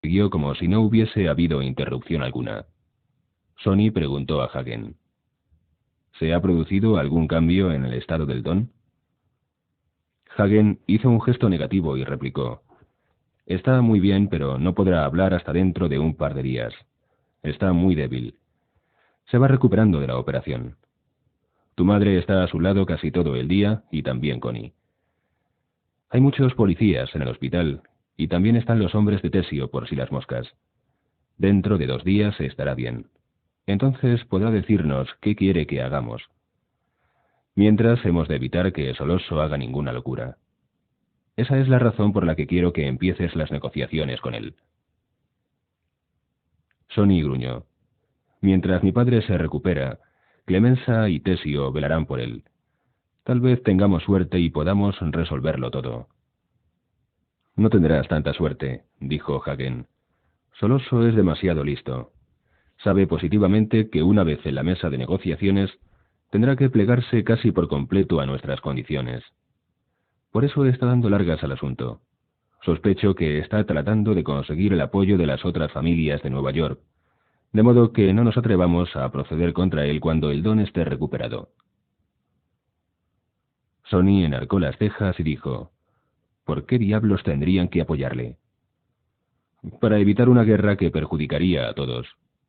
Siguió como si no hubiese habido interrupción alguna. Sonny preguntó a Hagen: ¿Se ha producido algún cambio en el estado del don? Hagen hizo un gesto negativo y replicó: Está muy bien, pero no podrá hablar hasta dentro de un par de días. Está muy débil. Se va recuperando de la operación. Tu madre está a su lado casi todo el día y también Connie. Hay muchos policías en el hospital y también están los hombres de Tessio por si las moscas. Dentro de 2 días estará bien. Entonces podrá decirnos qué quiere que hagamos. Mientras hemos de evitar que Solosso haga ninguna locura. Esa es la razón por la que quiero que empieces las negociaciones con él. Sonny gruñó: Mientras mi padre se recupera, Clemenza y Tessio velarán por él. Tal vez tengamos suerte y podamos resolverlo todo. No tendrás tanta suerte, dijo Hagen. Solosso es demasiado listo. Sabe positivamente que una vez en la mesa de negociaciones, tendrá que plegarse casi por completo a nuestras condiciones. Por eso está dando largas al asunto. Sospecho que está tratando de conseguir el apoyo de las otras familias de Nueva York, de modo que no nos atrevamos a proceder contra él cuando el don esté recuperado. Sonny enarcó las cejas y dijo: ¿Por qué diablos tendrían que apoyarle? Para evitar una guerra que perjudicaría a todos,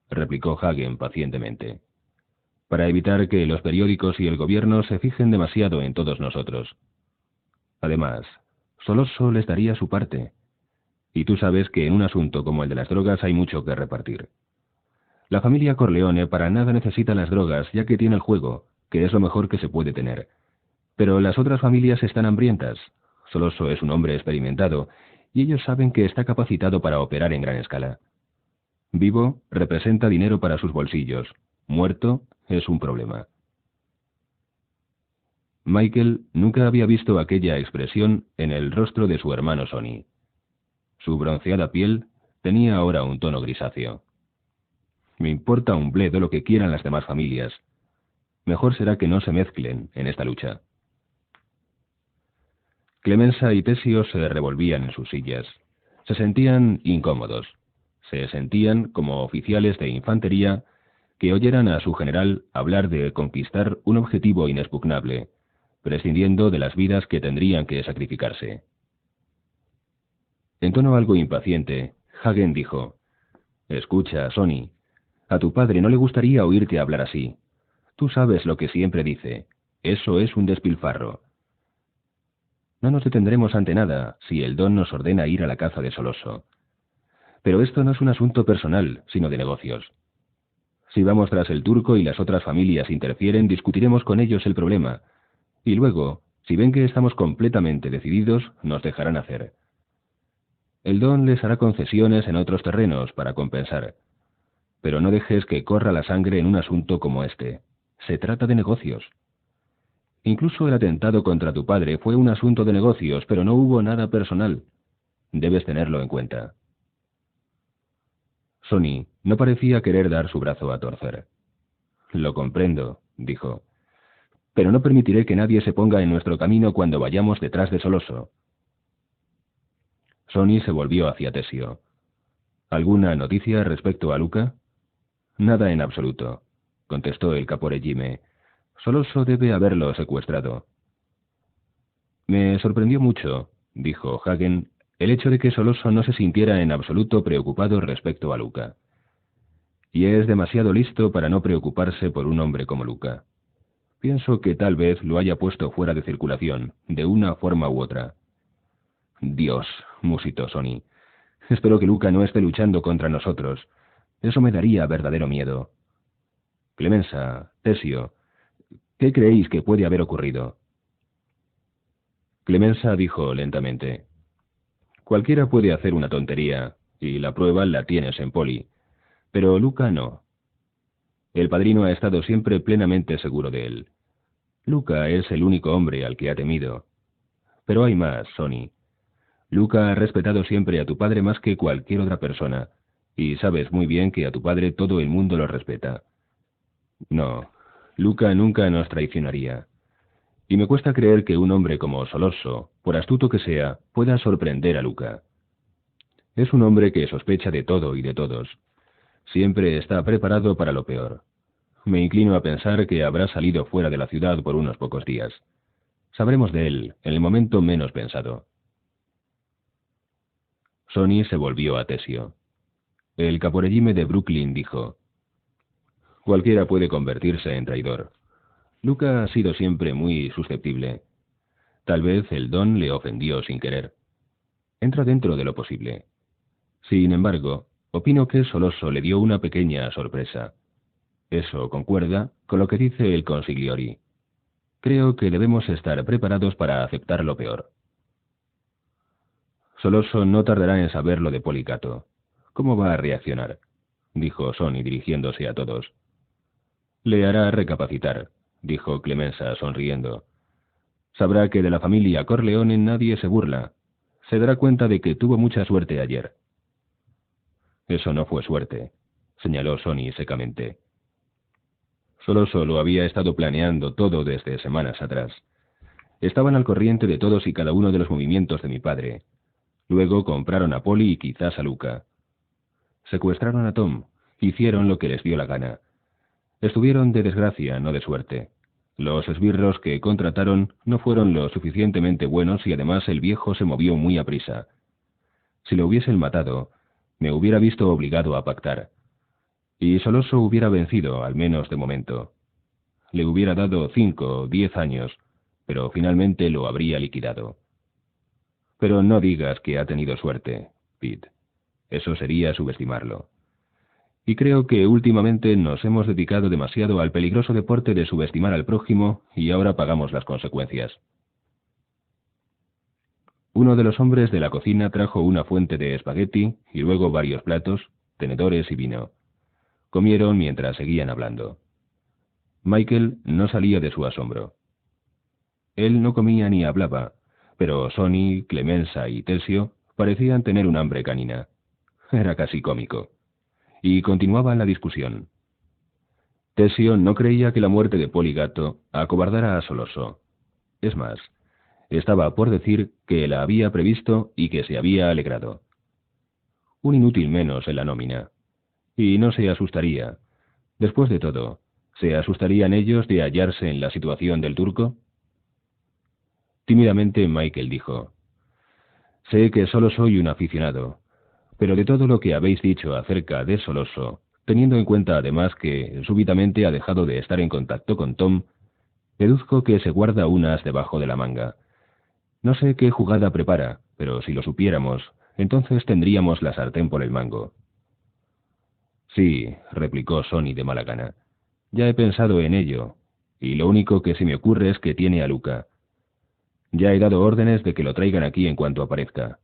replicó Hagen pacientemente. Para evitar que los periódicos y el gobierno se fijen demasiado en todos nosotros. Además, Solosso les daría su parte. Y tú sabes que en un asunto como el de las drogas hay mucho que repartir. La familia Corleone para nada necesita las drogas, ya que tiene el juego, que es lo mejor que se puede tener. Pero las otras familias están hambrientas. Solosso es un hombre experimentado, y ellos saben que está capacitado para operar en gran escala. Vivo representa dinero para sus bolsillos. Muerto es un problema. Michael nunca había visto aquella expresión en el rostro de su hermano Sonny. Su bronceada piel tenía ahora un tono grisáceo. Me importa un bledo lo que quieran las demás familias. Mejor será que no se mezclen en esta lucha. Clemenza y Tessio se revolvían en sus sillas. Se sentían incómodos. Se sentían como oficiales de infantería que oyeran a su general hablar de conquistar un objetivo inexpugnable, prescindiendo de las vidas que tendrían que sacrificarse. En tono algo impaciente, Hagen dijo: Escucha, Sonny, a tu padre no le gustaría oírte hablar así. Tú sabes lo que siempre dice: eso es un despilfarro. No nos detendremos ante nada si el don nos ordena ir a la caza de Solosso. Pero esto no es un asunto personal, sino de negocios. Si vamos tras el turco y las otras familias interfieren, discutiremos con ellos el problema. Y luego, si ven que estamos completamente decididos, nos dejarán hacer. El don les hará concesiones en otros terrenos para compensar. Pero no dejes que corra la sangre en un asunto como este. Se trata de negocios. Incluso el atentado contra tu padre fue un asunto de negocios, pero no hubo nada personal. Debes tenerlo en cuenta. Sonny no parecía querer dar su brazo a torcer. Lo comprendo, dijo. Pero no permitiré que nadie se ponga en nuestro camino cuando vayamos detrás de Solosso. Sonny se volvió hacia Tessio. ¿Alguna noticia respecto a Luca? Nada en absoluto, contestó el caporegime. Solosso debe haberlo secuestrado. Me sorprendió mucho, dijo Hagen, el hecho de que Solosso no se sintiera en absoluto preocupado respecto a Luca. Y es demasiado listo para no preocuparse por un hombre como Luca. Pienso que tal vez lo haya puesto fuera de circulación, de una forma u otra. Dios, musitó Sonny. Espero que Luca no esté luchando contra nosotros. Eso me daría verdadero miedo. Clemenza, Tessio, ¿qué creéis que puede haber ocurrido? Clemenza dijo lentamente: Cualquiera puede hacer una tontería, y la prueba la tienes en Poli. Pero Luca no. El padrino ha estado siempre plenamente seguro de él. Luca es el único hombre al que ha temido. Pero hay más, Sonny. Luca ha respetado siempre a tu padre más que cualquier otra persona, y sabes muy bien que a tu padre todo el mundo lo respeta. No, Luca nunca nos traicionaría. Y me cuesta creer que un hombre como Solosso, por astuto que sea, pueda sorprender a Luca. Es un hombre que sospecha de todo y de todos. Siempre está preparado para lo peor. Me inclino a pensar que habrá salido fuera de la ciudad por unos pocos días. Sabremos de él en el momento menos pensado. Sonny se volvió a Tessio. El caporegime de Brooklyn dijo: «Cualquiera puede convertirse en traidor. Luca ha sido siempre muy susceptible. Tal vez el don le ofendió sin querer. Entra dentro de lo posible. Sin embargo, opino que Soloso le dio una pequeña sorpresa. Eso concuerda con lo que dice el consigliori. Creo que debemos estar preparados para aceptar lo peor». Soloso no tardará en saber lo de Policato. ¿Cómo va a reaccionar?, dijo Sonny dirigiéndose a todos. Le hará recapacitar, dijo Clemenza sonriendo. Sabrá que de la familia Corleone nadie se burla. Se dará cuenta de que tuvo mucha suerte ayer. Eso no fue suerte, señaló Sonny secamente. Soloso lo había estado planeando todo desde semanas atrás. Estaban al corriente de todos y cada uno de los movimientos de mi padre. Luego compraron a Poli y quizás a Luca. Secuestraron a Tom, hicieron lo que les dio la gana. Estuvieron de desgracia, no de suerte. Los esbirros que contrataron no fueron lo suficientemente buenos y además el viejo se movió muy aprisa. Si lo hubiesen matado, me hubiera visto obligado a pactar. Y Soloso hubiera vencido, al menos de momento. Le hubiera dado 5 o 10 años, pero finalmente lo habría liquidado. Pero no digas que ha tenido suerte, Pete. Eso sería subestimarlo. Y creo que últimamente nos hemos dedicado demasiado al peligroso deporte de subestimar al prójimo y ahora pagamos las consecuencias. Uno de los hombres de la cocina trajo una fuente de espagueti y luego varios platos, tenedores y vino. Comieron mientras seguían hablando. Michael no salía de su asombro. Él no comía ni hablaba, pero Sonny, Clemenza y Tessio parecían tener un hambre canina. Era casi cómico. Y continuaba la discusión. Tessio no creía que la muerte de Poligato acobardara a Soloso. Es más, estaba por decir que la había previsto y que se había alegrado. Un inútil menos en la nómina. Y no se asustaría. Después de todo, ¿se asustarían ellos de hallarse en la situación del turco? Tímidamente Michael dijo: «Sé que solo soy un aficionado, pero de todo lo que habéis dicho acerca de Soloso, teniendo en cuenta además que súbitamente ha dejado de estar en contacto con Tom, deduzco que se guarda un as debajo de la manga. No sé qué jugada prepara, pero si lo supiéramos, entonces tendríamos la sartén por el mango». «Sí», replicó Sonny de mala gana. «Ya he pensado en ello, y lo único que se me ocurre es que tiene a Luca. Ya he dado órdenes de que lo traigan aquí en cuanto aparezca.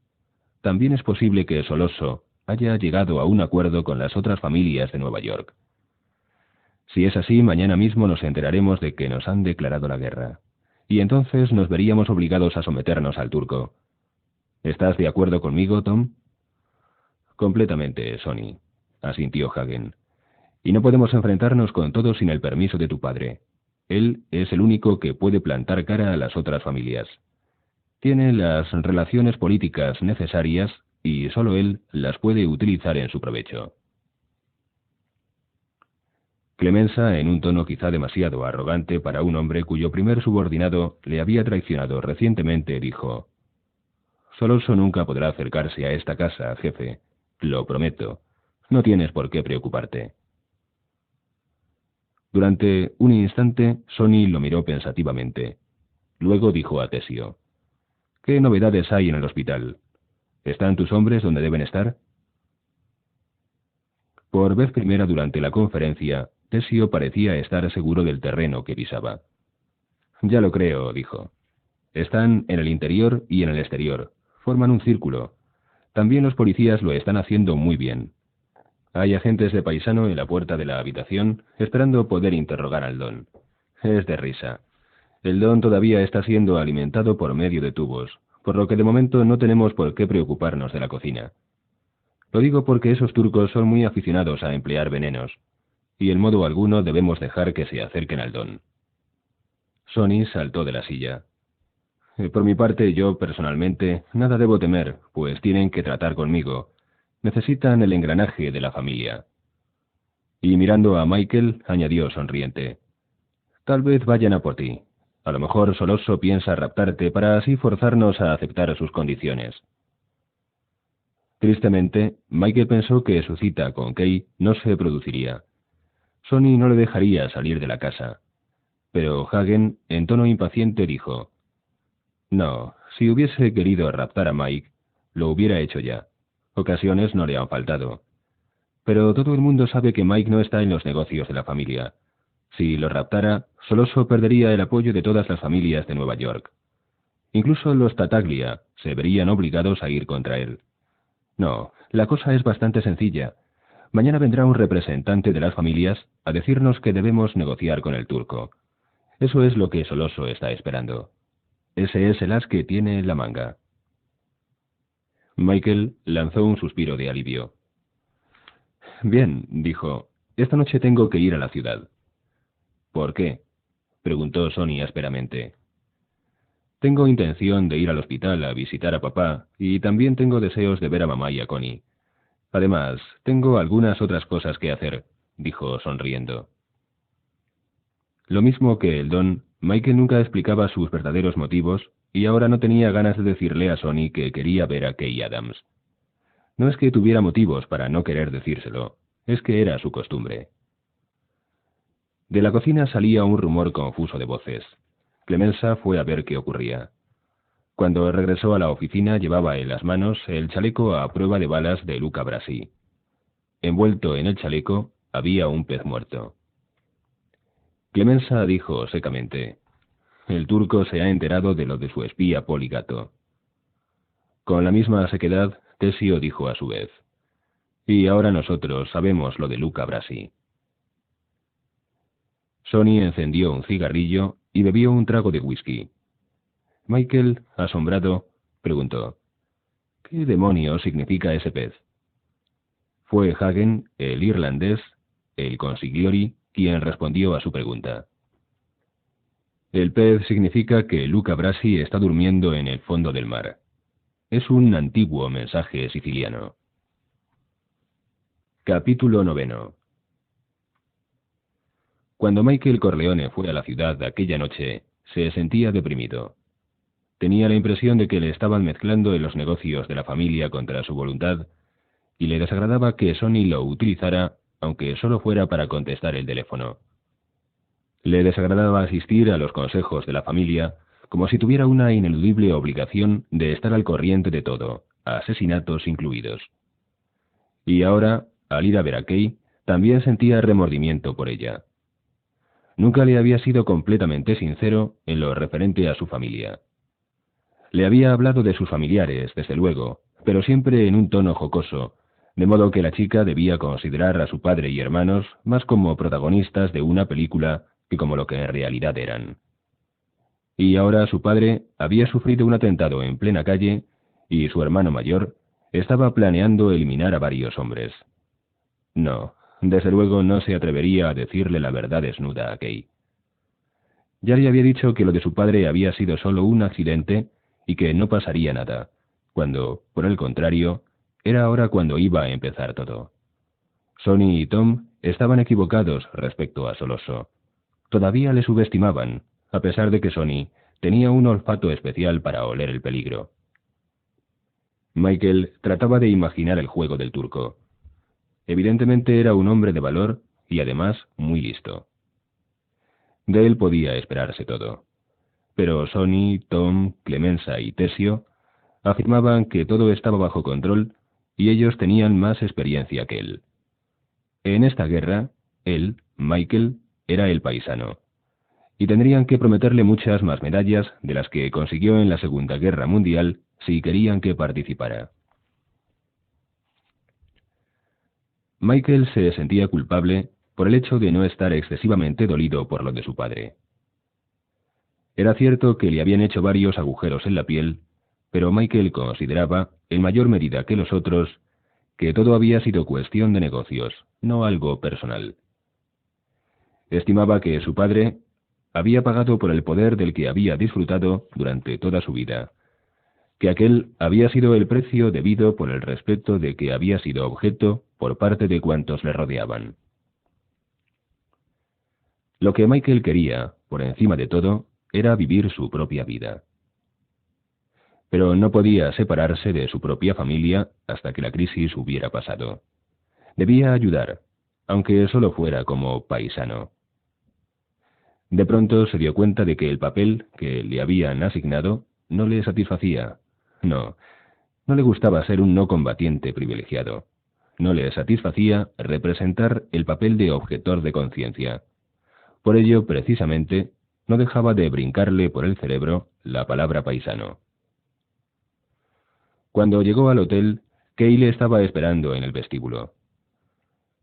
También es posible que Soloso haya llegado a un acuerdo con las otras familias de Nueva York. Si es así, mañana mismo nos enteraremos de que nos han declarado la guerra, y entonces nos veríamos obligados a someternos al turco. ¿Estás de acuerdo conmigo, Tom?» «Completamente, Sonny», asintió Hagen. «Y no podemos enfrentarnos con todo sin el permiso de tu padre. Él es el único que puede plantar cara a las otras familias. Tiene las relaciones políticas necesarias y solo él las puede utilizar en su provecho». Clemenza, en un tono quizá demasiado arrogante para un hombre cuyo primer subordinado le había traicionado recientemente, dijo: «Soloso nunca podrá acercarse a esta casa, jefe. Lo prometo. No tienes por qué preocuparte». Durante un instante, Sonny lo miró pensativamente. Luego dijo a Tessio: «¿Qué novedades hay en el hospital? ¿Están tus hombres donde deben estar?» Por vez primera durante la conferencia, Tessio parecía estar seguro del terreno que pisaba. «Ya lo creo», dijo. «Están en el interior y en el exterior. Forman un círculo. También los policías lo están haciendo muy bien. Hay agentes de paisano en la puerta de la habitación esperando poder interrogar al don. Es de risa. El don todavía está siendo alimentado por medio de tubos, por lo que de momento no tenemos por qué preocuparnos de la cocina. Lo digo porque esos turcos son muy aficionados a emplear venenos, y en modo alguno debemos dejar que se acerquen al don». Sonny saltó de la silla. «Por mi parte, yo personalmente nada debo temer, pues tienen que tratar conmigo. Necesitan el engranaje de la familia. Y mirando a Michael, añadió sonriente: tal vez vayan a por ti. A lo mejor Soloso piensa raptarte para así forzarnos a aceptar sus condiciones. Tristemente, Michael pensó que su cita con Kay no se produciría. Sonny no le dejaría salir de la casa. Pero Hagen, en tono impaciente, dijo: no, si hubiese querido raptar a Mike, lo hubiera hecho ya. Ocasiones no le han faltado. Pero todo el mundo sabe que Mike no está en los negocios de la familia. Si lo raptara, Soloso perdería el apoyo de todas las familias de Nueva York. Incluso los Tartaglia se verían obligados a ir contra él. No, la cosa es bastante sencilla. Mañana vendrá un representante de las familias a decirnos que debemos negociar con el turco. Eso es lo que Soloso está esperando. Ese es el as que tiene en la manga. Michael lanzó un suspiro de alivio. Bien, dijo, esta noche tengo que ir a la ciudad. ¿Por qué?, preguntó Sonny ásperamente. Tengo intención de ir al hospital a visitar a papá y también tengo deseos de ver a mamá y a Connie. Además, tengo algunas otras cosas que hacer, dijo sonriendo. Lo mismo que el don, Michael nunca explicaba sus verdaderos motivos y ahora no tenía ganas de decirle a Sonny que quería ver a Kay Adams. No es que tuviera motivos para no querer decírselo, es que era su costumbre. De la cocina salía un rumor confuso de voces. Clemenza fue a ver qué ocurría. Cuando regresó a la oficina llevaba en las manos el chaleco a prueba de balas de Luca Brasi. Envuelto en el chaleco había un pez muerto. Clemenza dijo secamente: el turco se ha enterado de lo de su espía Poligato. Con la misma sequedad, Tessio dijo a su vez: y ahora nosotros sabemos lo de Luca Brasi. Sonny encendió un cigarrillo y bebió un trago de whisky. Michael, asombrado, preguntó: ¿qué demonios significa ese pez? Fue Hagen, el irlandés, el consigliori, quien respondió a su pregunta. El pez significa que Luca Brasi está durmiendo en el fondo del mar. Es un antiguo mensaje siciliano. Capítulo 9. Cuando Michael Corleone fue a la ciudad aquella noche, se sentía deprimido. Tenía la impresión de que le estaban mezclando en los negocios de la familia contra su voluntad, y le desagradaba que Sonny lo utilizara, aunque solo fuera para contestar el teléfono. Le desagradaba asistir a los consejos de la familia, como si tuviera una ineludible obligación de estar al corriente de todo, asesinatos incluidos. Y ahora, al ir a ver a Kay, también sentía remordimiento por ella. Nunca le había sido completamente sincero en lo referente a su familia. Le había hablado de sus familiares, desde luego, pero siempre en un tono jocoso, de modo que la chica debía considerar a su padre y hermanos más como protagonistas de una película que como lo que en realidad eran. Y ahora su padre había sufrido un atentado en plena calle y su hermano mayor estaba planeando eliminar a varios hombres. No, desde luego no se atrevería a decirle la verdad desnuda a Kay. Ya le había dicho que lo de su padre había sido solo un accidente y que no pasaría nada, cuando, por el contrario, era ahora cuando iba a empezar todo. Sonny y Tom estaban equivocados respecto a Soloso. Todavía le subestimaban, a pesar de que Sonny tenía un olfato especial para oler el peligro. Michael trataba de imaginar el juego del turco. Evidentemente era un hombre de valor y además muy listo. De él podía esperarse todo. Pero Sonny, Tom, Clemenza y Tessio afirmaban que todo estaba bajo control y ellos tenían más experiencia que él. En esta guerra, él, Michael, era el paisano, y tendrían que prometerle muchas más medallas de las que consiguió en la Segunda Guerra Mundial si querían que participara. Michael se sentía culpable por el hecho de no estar excesivamente dolido por lo de su padre. Era cierto que le habían hecho varios agujeros en la piel, pero Michael consideraba, en mayor medida que los otros, que todo había sido cuestión de negocios, no algo personal. Estimaba que su padre había pagado por el poder del que había disfrutado durante toda su vida, que aquel había sido el precio debido por el respeto de que había sido objeto por parte de cuantos le rodeaban. Lo que Michael quería, por encima de todo, era vivir su propia vida. Pero no podía separarse de su propia familia hasta que la crisis hubiera pasado. Debía ayudar, aunque solo fuera como paisano. De pronto se dio cuenta de que el papel que le habían asignado no le satisfacía. No le gustaba ser un no combatiente privilegiado. No le satisfacía representar el papel de objetor de conciencia. Por ello, precisamente, no dejaba de brincarle por el cerebro la palabra paisano. Cuando llegó al hotel, Kay le estaba esperando en el vestíbulo.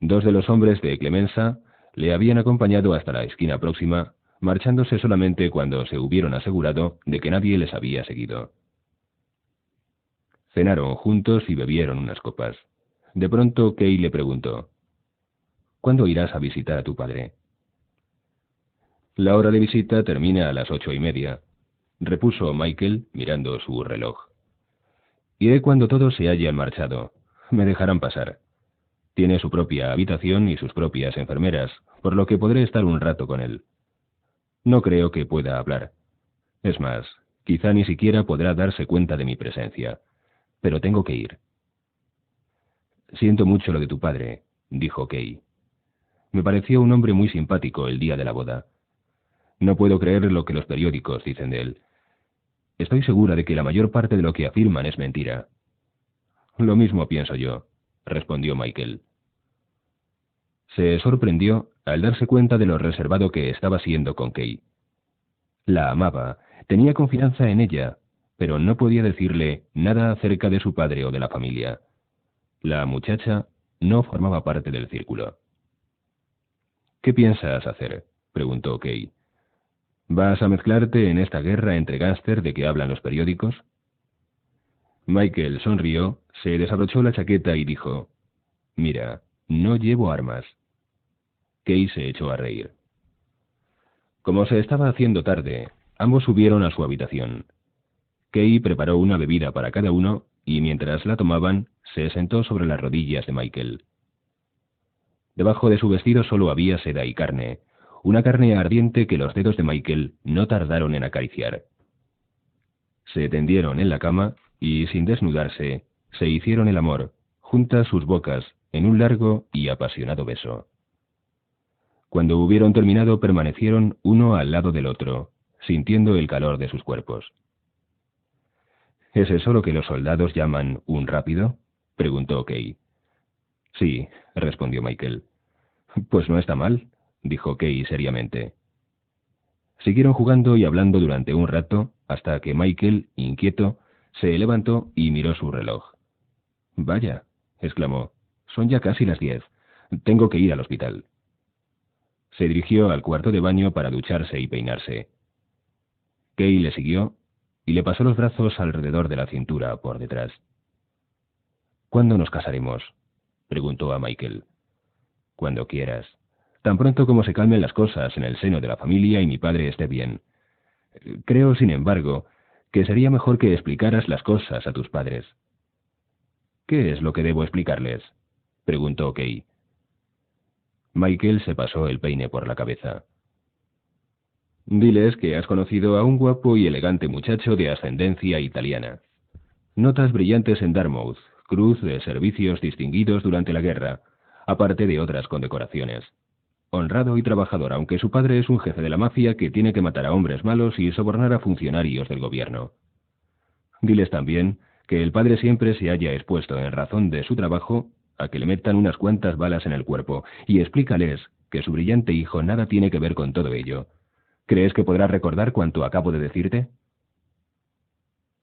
2 de los hombres de Clemenza le habían acompañado hasta la esquina próxima, marchándose solamente cuando se hubieron asegurado de que nadie les había seguido. Cenaron juntos y bebieron unas copas. De pronto Kay le preguntó: «¿Cuándo irás a visitar a tu padre?» «La hora de visita termina a las 8:30», repuso Michael mirando su reloj. «Iré cuando todos se hayan marchado. Me dejarán pasar. Tiene su propia habitación y sus propias enfermeras, por lo que podré estar un rato con él. No creo que pueda hablar. Es más, quizá ni siquiera podrá darse cuenta de mi presencia. Pero tengo que ir». «Siento mucho lo de tu padre», dijo Kay. «Me pareció un hombre muy simpático el día de la boda. No puedo creer lo que los periódicos dicen de él. Estoy segura de que la mayor parte de lo que afirman es mentira». «Lo mismo pienso yo», respondió Michael. Se sorprendió al darse cuenta de lo reservado que estaba siendo con Kay. La amaba, tenía confianza en ella, pero no podía decirle nada acerca de su padre o de la familia. La muchacha no formaba parte del círculo. «¿Qué piensas hacer?», preguntó Kay. «¿Vas a mezclarte en esta guerra entre gángster de que hablan los periódicos?» Michael sonrió, se desabrochó la chaqueta y dijo: «Mira, no llevo armas». Kay se echó a reír. Como se estaba haciendo tarde, ambos subieron a su habitación. Kay preparó una bebida para cada uno y mientras la tomaban, se sentó sobre las rodillas de Michael. Debajo de su vestido solo había seda y carne, una carne ardiente que los dedos de Michael no tardaron en acariciar. Se tendieron en la cama y, sin desnudarse, se hicieron el amor, juntas sus bocas, en un largo y apasionado beso. Cuando hubieron terminado, permanecieron uno al lado del otro, sintiendo el calor de sus cuerpos. «¿Es eso lo que los soldados llaman un rápido?», preguntó Kay. «Sí», respondió Michael. «Pues no está mal», dijo Kay seriamente. Siguieron jugando y hablando durante un rato, hasta que Michael, inquieto, se levantó y miró su reloj. «Vaya», exclamó, «son ya casi las 10. Tengo que ir al hospital». Se dirigió al cuarto de baño para ducharse y peinarse. Kay le siguió y le pasó los brazos alrededor de la cintura por detrás. «¿Cuándo nos casaremos?», preguntó a Michael. «Cuando quieras. Tan pronto como se calmen las cosas en el seno de la familia y mi padre esté bien. Creo, sin embargo, que sería mejor que explicaras las cosas a tus padres». «¿Qué es lo que debo explicarles?», preguntó Kay. Michael se pasó el peine por la cabeza. «Diles que has conocido a un guapo y elegante muchacho de ascendencia italiana. Notas brillantes en Dartmouth, cruz de servicios distinguidos durante la guerra, aparte de otras condecoraciones. Honrado y trabajador, aunque su padre es un jefe de la mafia que tiene que matar a hombres malos y sobornar a funcionarios del gobierno. Diles también que el padre siempre se haya expuesto en razón de su trabajo a que le metan unas cuantas balas en el cuerpo, y explícales que su brillante hijo nada tiene que ver con todo ello. ¿Crees que podrá recordar cuanto acabo de decirte?».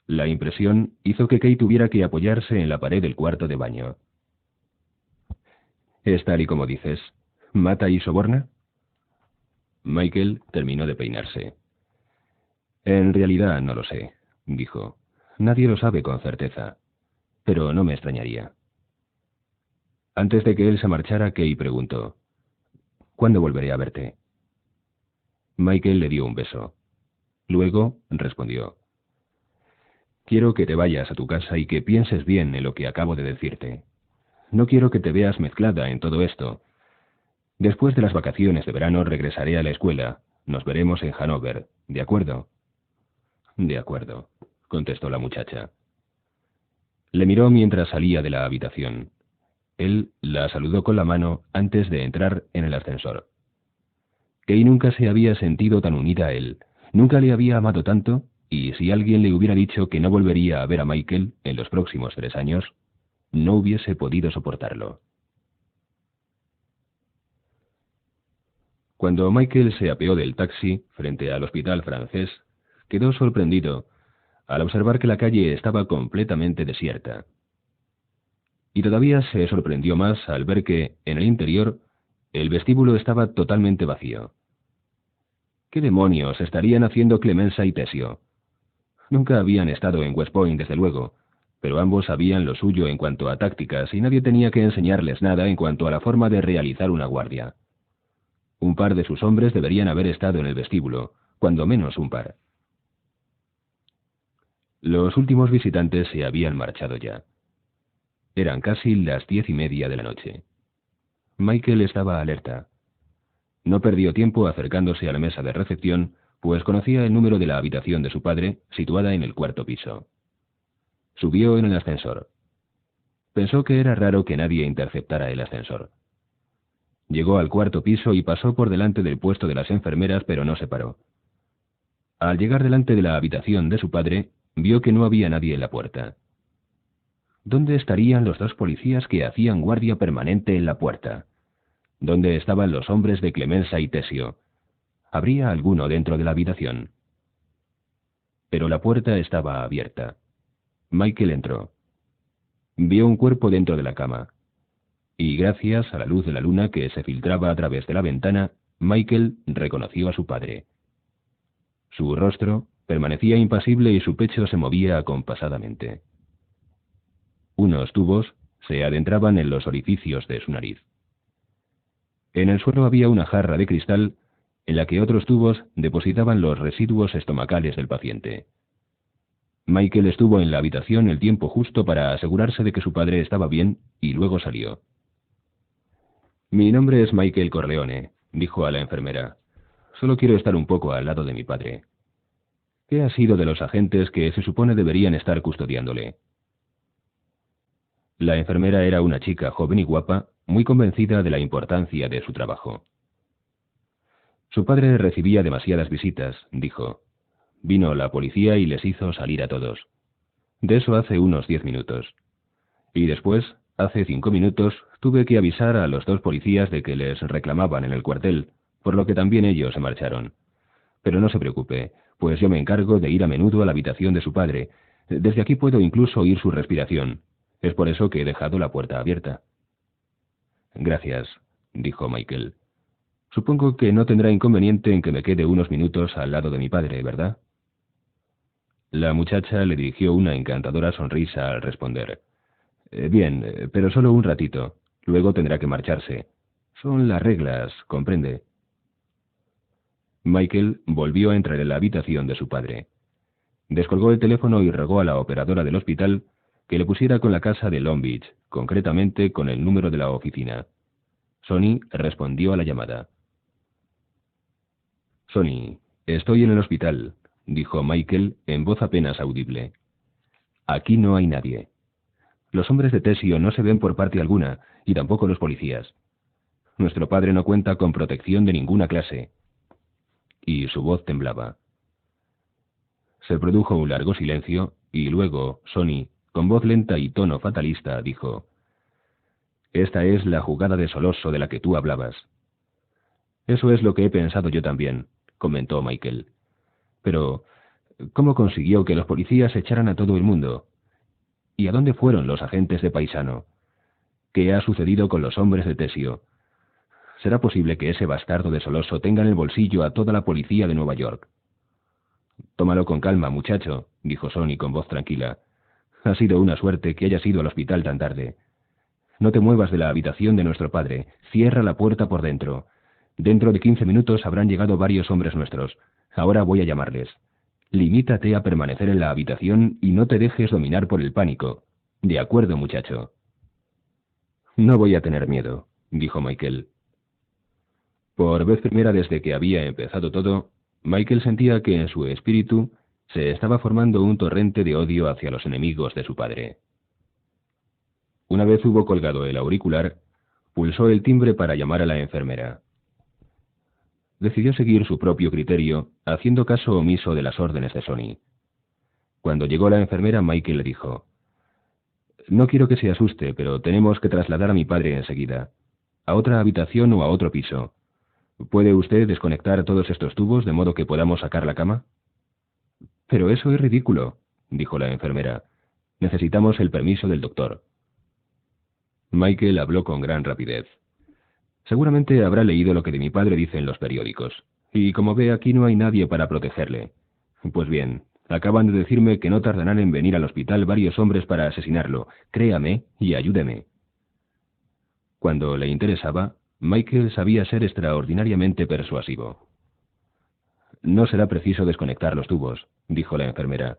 La impresión hizo que Kay tuviera que apoyarse en la pared del cuarto de baño. «¿Es tal y como dices? ¿Mata y soborna?». Michael terminó de peinarse. «En realidad no lo sé», dijo. «Nadie lo sabe con certeza. Pero no me extrañaría». Antes de que él se marchara, Kay preguntó: «¿Cuándo volveré a verte?». Michael le dio un beso. Luego respondió: Quiero que te vayas a tu casa y que pienses bien en lo que acabo de decirte. No quiero que te veas mezclada en todo esto. Después de las vacaciones de verano regresaré a la escuela. Nos veremos en Hannover, ¿de acuerdo? De acuerdo, contestó la muchacha. Le miró mientras salía de la habitación. Él la saludó con la mano antes de entrar en el ascensor. Kay nunca se había sentido tan unida a él, nunca le había amado tanto, y si alguien le hubiera dicho que no volvería a ver a Michael en los próximos 3 años, no hubiese podido soportarlo. Cuando Michael se apeó del taxi frente al hospital francés, quedó sorprendido al observar que la calle estaba completamente desierta. Y todavía se sorprendió más al ver que, en el interior, el vestíbulo estaba totalmente vacío. ¿Qué demonios estarían haciendo Clemenza y Tessio? Nunca habían estado en West Point, desde luego, pero ambos sabían lo suyo en cuanto a tácticas y nadie tenía que enseñarles nada en cuanto a la forma de realizar una guardia. Un par de sus hombres deberían haber estado en el vestíbulo, cuando menos un par. Los últimos visitantes se habían marchado ya. Eran casi las 10:30 de la noche. Michael estaba alerta. No perdió tiempo acercándose a la mesa de recepción, pues conocía el número de la habitación de su padre, situada en el 4º piso. Subió en el ascensor. Pensó que era raro que nadie interceptara el ascensor. Llegó al 4º piso y pasó por delante del puesto de las enfermeras, pero no se paró. Al llegar delante de la habitación de su padre, vio que no había nadie en la puerta. ¿Dónde estarían los 2 policías que hacían guardia permanente en la puerta? ¿Dónde estaban los hombres de Clemenza y Tessio? ¿Habría alguno dentro de la habitación? Pero la puerta estaba abierta. Michael entró. Vio un cuerpo dentro de la cama. Y gracias a la luz de la luna que se filtraba a través de la ventana, Michael reconoció a su padre. Su rostro permanecía impasible y su pecho se movía acompasadamente. Unos tubos se adentraban en los orificios de su nariz. En el suelo había una jarra de cristal en la que otros tubos depositaban los residuos estomacales del paciente. Michael estuvo en la habitación el tiempo justo para asegurarse de que su padre estaba bien y luego salió. «Mi nombre es Michael Corleone», dijo a la enfermera. «Solo quiero estar un poco al lado de mi padre». «¿Qué ha sido de los agentes que se supone deberían estar custodiándole?» La enfermera era una chica joven y guapa, muy convencida de la importancia de su trabajo. «Su padre recibía demasiadas visitas», dijo. «Vino la policía y les hizo salir a todos. De eso hace unos 10 minutos. Y después, hace 5 minutos, tuve que avisar a los 2 policías de que les reclamaban en el cuartel, por lo que también ellos se marcharon. Pero no se preocupe, pues yo me encargo de ir a menudo a la habitación de su padre. Desde aquí puedo incluso oír su respiración. Es por eso que he dejado la puerta abierta». «Gracias», dijo Michael. «Supongo que no tendrá inconveniente en que me quede unos minutos al lado de mi padre, ¿verdad?» La muchacha le dirigió una encantadora sonrisa al responder. «Bien, pero solo un ratito. Luego tendrá que marcharse. Son las reglas, comprende». Michael volvió a entrar en la habitación de su padre. Descolgó el teléfono y rogó a la operadora del hospital que le pusiera con la casa de Long Beach, concretamente con el número de la oficina. Sonny respondió a la llamada. «Sonny, estoy en el hospital», dijo Michael en voz apenas audible. «Aquí no hay nadie. Los hombres de Tessio no se ven por parte alguna, y tampoco los policías. Nuestro padre no cuenta con protección de ninguna clase». Y su voz temblaba. Se produjo un largo silencio, y luego Sonny, con voz lenta y tono fatalista, dijo: «Esta es la jugada de Soloso de la que tú hablabas». «Eso es lo que he pensado yo también», comentó Michael. «Pero, ¿cómo consiguió que los policías echaran a todo el mundo? ¿Y a dónde fueron los agentes de Paisano? ¿Qué ha sucedido con los hombres de Tessio? ¿Será posible que ese bastardo de Soloso tenga en el bolsillo a toda la policía de Nueva York?» «Tómalo con calma, muchacho», dijo Sonny con voz tranquila. «Ha sido una suerte que hayas ido al hospital tan tarde. No te muevas de la habitación de nuestro padre. Cierra la puerta por dentro. Dentro de 15 minutos habrán llegado varios hombres nuestros. Ahora voy a llamarles. Limítate a permanecer en la habitación y no te dejes dominar por el pánico. De acuerdo, muchacho. No voy a tener miedo, dijo Michael. Por vez primera desde que había empezado todo, Michael sentía que en su espíritu se estaba formando un torrente de odio hacia los enemigos de su padre. Una vez hubo colgado el auricular, pulsó el timbre para llamar a la enfermera. Decidió seguir su propio criterio, haciendo caso omiso de las órdenes de Sonny. Cuando llegó la enfermera, Michael le dijo: «No quiero que se asuste, pero tenemos que trasladar a mi padre enseguida. A otra habitación o a otro piso. ¿Puede usted desconectar todos estos tubos de modo que podamos sacar la cama?» «Pero eso es ridículo», dijo la enfermera. «Necesitamos el permiso del doctor». Michael habló con gran rapidez. «Seguramente habrá leído lo que de mi padre dicen los periódicos. Y como ve, aquí no hay nadie para protegerle. Pues bien, acaban de decirme que no tardarán en venir al hospital varios hombres para asesinarlo. Créame y ayúdeme». Cuando le interesaba, Michael sabía ser extraordinariamente persuasivo. «No será preciso desconectar los tubos», dijo la enfermera.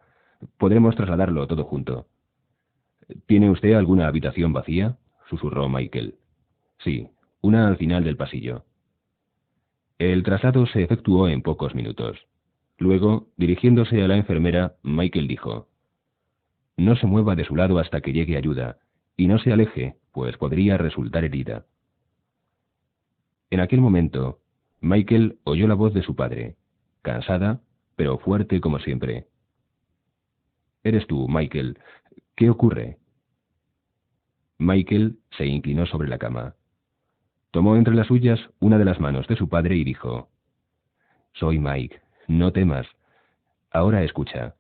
«Podremos trasladarlo todo junto». «¿Tiene usted alguna habitación vacía?», susurró Michael. «Sí, una al final del pasillo». El traslado se efectuó en pocos minutos. Luego, dirigiéndose a la enfermera, Michael dijo: «No se mueva de su lado hasta que llegue ayuda, y no se aleje, pues podría resultar herida». En aquel momento, Michael oyó la voz de su padre, cansada, pero fuerte como siempre. «¿Eres tú, Michael? ¿Qué ocurre?» Michael se inclinó sobre la cama. Tomó entre las suyas una de las manos de su padre y dijo: «Soy Mike, no temas. Ahora escucha.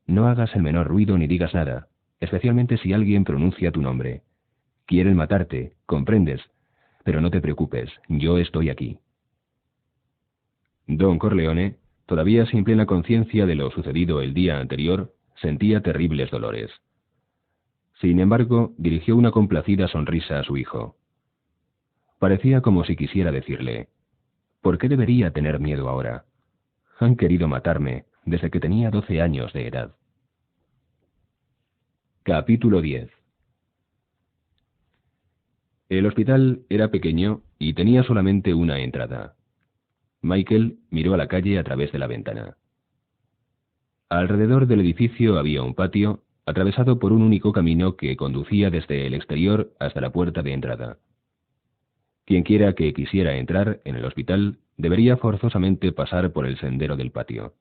No hagas el menor ruido ni digas nada, especialmente si alguien pronuncia tu nombre. Quieren matarte, ¿comprendes? Pero no te preocupes, yo estoy aquí». Don Corleone, todavía sin plena conciencia de lo sucedido el día anterior, sentía terribles dolores. Sin embargo, dirigió una complacida sonrisa a su hijo. Parecía como si quisiera decirle: «¿Por qué debería tener miedo ahora? Han querido matarme desde que tenía 12 años de edad». Capítulo 10. El hospital era pequeño y tenía solamente una entrada. Michael miró a la calle a través de la ventana. Alrededor del edificio había un patio, atravesado por un único camino que conducía desde el exterior hasta la puerta de entrada. Quienquiera que quisiera entrar en el hospital debería forzosamente pasar por el sendero del patio.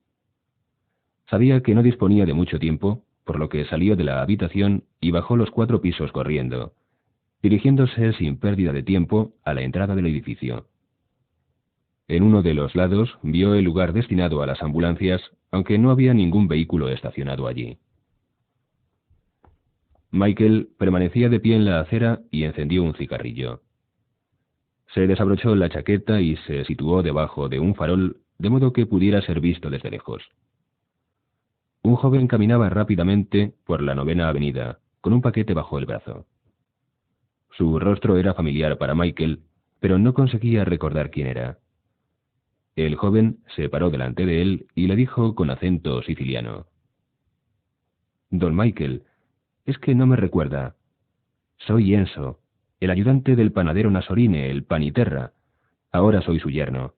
Sabía que no disponía de mucho tiempo, por lo que salió de la habitación y bajó los 4 pisos corriendo, dirigiéndose sin pérdida de tiempo a la entrada del edificio. En uno de los lados vio el lugar destinado a las ambulancias, aunque no había ningún vehículo estacionado allí. Michael permanecía de pie en la acera y encendió un cigarrillo. Se desabrochó la chaqueta y se situó debajo de un farol, de modo que pudiera ser visto desde lejos. Un joven caminaba rápidamente por la 9ª Avenida, con un paquete bajo el brazo. Su rostro era familiar para Michael, pero no conseguía recordar quién era. El joven se paró delante de él y le dijo con acento siciliano: «Don Michael, es que no me recuerda. Soy Enzo, el ayudante del panadero Nasorine, el Paniterra. Ahora soy su yerno.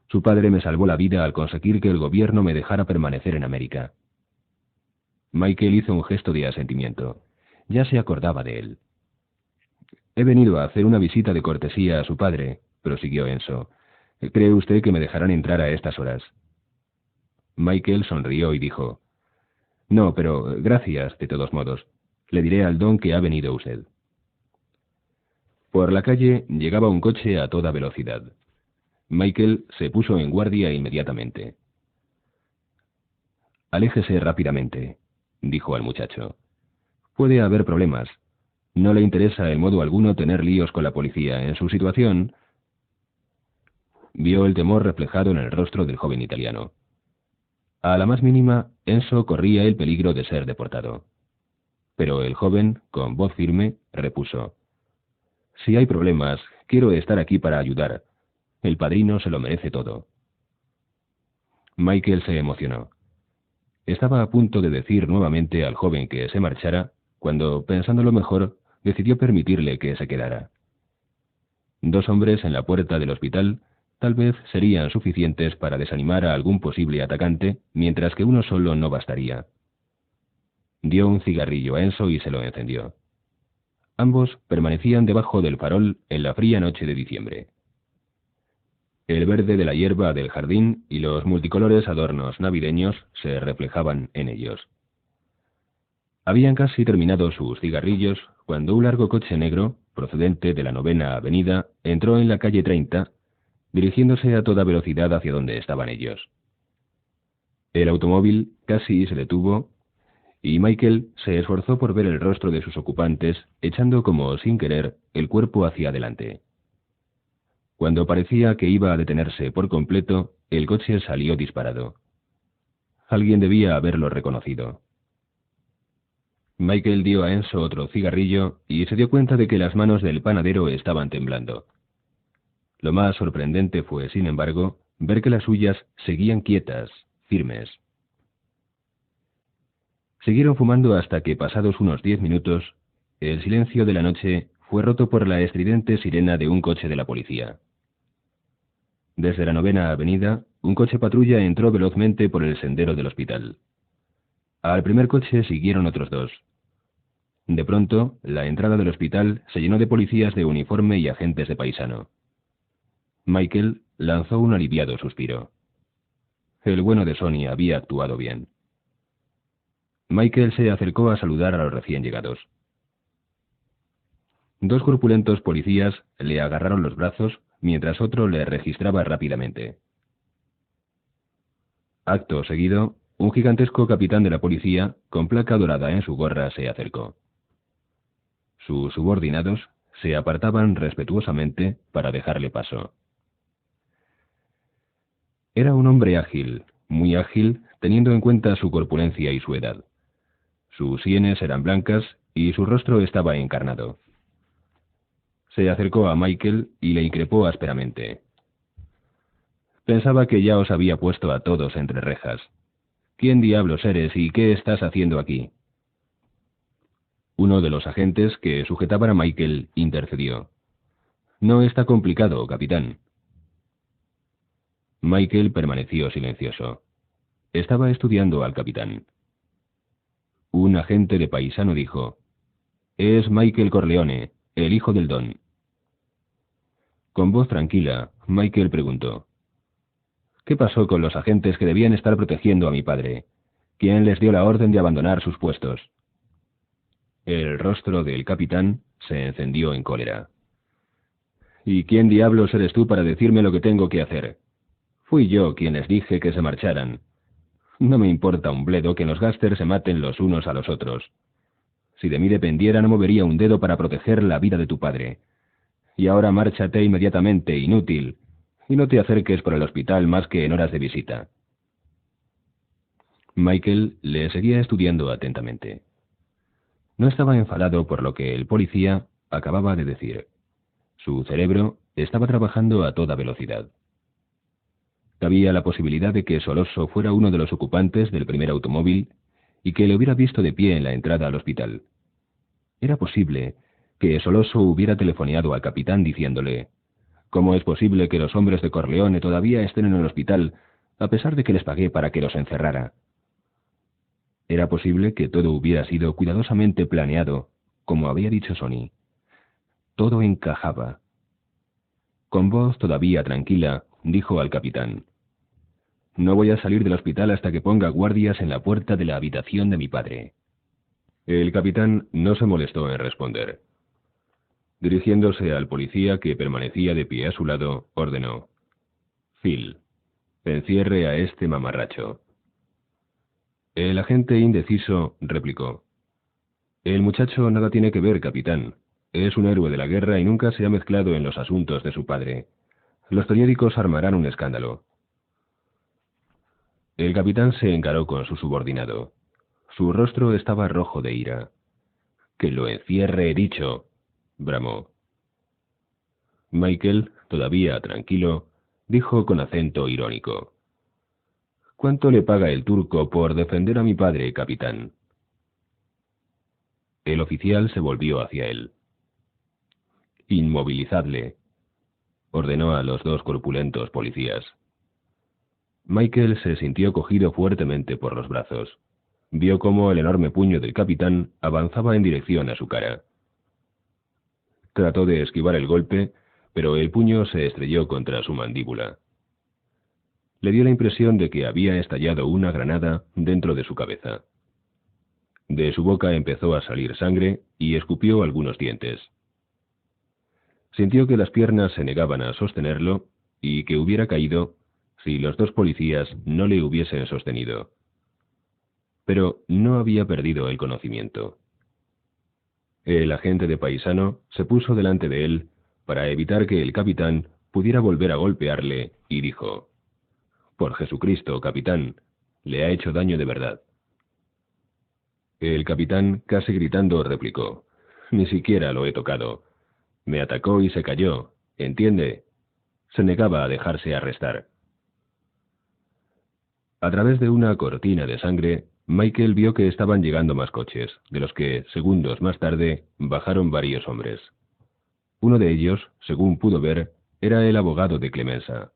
Su padre me salvó la vida al conseguir que el gobierno me dejara permanecer en América». Michael hizo un gesto de asentimiento. Ya se acordaba de él. «He venido a hacer una visita de cortesía a su padre», prosiguió Enzo. «¿Cree usted que me dejarán entrar a estas horas?» Michael sonrió y dijo: «No, pero gracias, de todos modos. Le diré al don que ha venido usted». Por la calle llegaba un coche a toda velocidad. Michael se puso en guardia inmediatamente. «Aléjese rápidamente», dijo al muchacho. «Puede haber problemas. No le interesa en modo alguno tener líos con la policía. En su situación...». Vio el temor reflejado en el rostro del joven italiano. A la más mínima, Enzo corría el peligro de ser deportado. Pero el joven, con voz firme, repuso: «Si hay problemas, quiero estar aquí para ayudar. El padrino se lo merece todo». Michael se emocionó. Estaba a punto de decir nuevamente al joven que se marchara, cuando, pensándolo mejor, decidió permitirle que se quedara. 2 hombres en la puerta del hospital tal vez serían suficientes para desanimar a algún posible atacante, mientras que uno solo no bastaría. Dio un cigarrillo a Enzo y se lo encendió. Ambos permanecían debajo del farol en la fría noche de diciembre. El verde de la hierba del jardín y los multicolores adornos navideños se reflejaban en ellos. Habían casi terminado sus cigarrillos cuando un largo coche negro, procedente de la 9ª Avenida, entró en la calle 30, dirigiéndose a toda velocidad hacia donde estaban ellos. El automóvil casi se detuvo y Michael se esforzó por ver el rostro de sus ocupantes, echando como sin querer el cuerpo hacia adelante. Cuando parecía que iba a detenerse por completo, el coche salió disparado. Alguien debía haberlo reconocido. Michael dio a Enzo otro cigarrillo y se dio cuenta de que las manos del panadero estaban temblando. Lo más sorprendente fue, sin embargo, ver que las suyas seguían quietas, firmes. Siguieron fumando hasta que, pasados unos 10 minutos, el silencio de la noche fue roto por la estridente sirena de un coche de la policía. Desde la 9ª Avenida, un coche patrulla entró velozmente por el sendero del hospital. Al primer coche siguieron otros 2. De pronto, la entrada del hospital se llenó de policías de uniforme y agentes de paisano. Michael lanzó un aliviado suspiro. El bueno de Sonny había actuado bien. Michael se acercó a saludar a los recién llegados. 2 corpulentos policías le agarraron los brazos, mientras otro le registraba rápidamente. Acto seguido, un gigantesco capitán de la policía, con placa dorada en su gorra, se acercó. Sus subordinados se apartaban respetuosamente para dejarle paso. Era un hombre ágil, muy ágil, teniendo en cuenta su corpulencia y su edad. Sus sienes eran blancas y su rostro estaba encarnado. Se acercó a Michael y le increpó ásperamente. Pensaba que ya os había puesto a todos entre rejas. ¿Quién diablos eres y qué estás haciendo aquí? Uno de los agentes que sujetaban a Michael intercedió. No está complicado, capitán. Michael permaneció silencioso. Estaba estudiando al capitán. Un agente de paisano dijo: «Es Michael Corleone, el hijo del Don». Con voz tranquila, Michael preguntó: «¿Qué pasó con los agentes que debían estar protegiendo a mi padre? ¿Quién les dio la orden de abandonar sus puestos?» El rostro del capitán se encendió en cólera. «¿Y quién diablos eres tú para decirme lo que tengo que hacer? Fui yo quien les dije que se marcharan. No me importa un bledo que los gángsters se maten los unos a los otros. Si de mí dependiera no movería un dedo para proteger la vida de tu padre. Y ahora márchate inmediatamente, inútil, y no te acerques por el hospital más que en horas de visita». Michael le seguía estudiando atentamente. No estaba enfadado por lo que el policía acababa de decir. Su cerebro estaba trabajando a toda velocidad. Cabía la posibilidad de que Soloso fuera uno de los ocupantes del primer automóvil y que le hubiera visto de pie en la entrada al hospital. Era posible que Soloso hubiera telefoneado al capitán diciéndole: «¿Cómo es posible que los hombres de Corleone todavía estén en el hospital, a pesar de que les pagué para que los encerrara?» Era posible que todo hubiera sido cuidadosamente planeado, como había dicho Sonny. Todo encajaba. Con voz todavía tranquila, dijo al capitán: «No voy a salir del hospital hasta que ponga guardias en la puerta de la habitación de mi padre». El capitán no se molestó en responder. Dirigiéndose al policía que permanecía de pie a su lado, ordenó: «Phil, encierre a este mamarracho». El agente indeciso replicó: «El muchacho nada tiene que ver, capitán. Es un héroe de la guerra y nunca se ha mezclado en los asuntos de su padre. Los periódicos armarán un escándalo». El capitán se encaró con su subordinado. Su rostro estaba rojo de ira. «Que lo encierre, he dicho», bramó. Michael, todavía tranquilo, dijo con acento irónico: ¿Cuánto le paga el turco por defender a mi padre, capitán? El oficial se volvió hacia él. Inmovilizadle, ordenó a los dos corpulentos policías. Michael se sintió cogido fuertemente por los brazos. Vio cómo el enorme puño del capitán avanzaba en dirección a su cara. Trató de esquivar el golpe, pero el puño se estrelló contra su mandíbula. Le dio la impresión de que había estallado una granada dentro de su cabeza. De su boca empezó a salir sangre y escupió algunos dientes. Sintió que las piernas se negaban a sostenerlo y que hubiera caído si los dos policías no le hubiesen sostenido. Pero no había perdido el conocimiento. El agente de paisano se puso delante de él para evitar que el capitán pudiera volver a golpearle y dijo: «Por Jesucristo, capitán, le ha hecho daño de verdad». El capitán, casi gritando, replicó: «Ni siquiera lo he tocado. Me atacó y se cayó, ¿entiende?». Se negaba a dejarse arrestar. A través de una cortina de sangre, Michael vio que estaban llegando más coches, de los que, segundos más tarde, bajaron varios hombres. Uno de ellos, según pudo ver, era el abogado de Clemenza.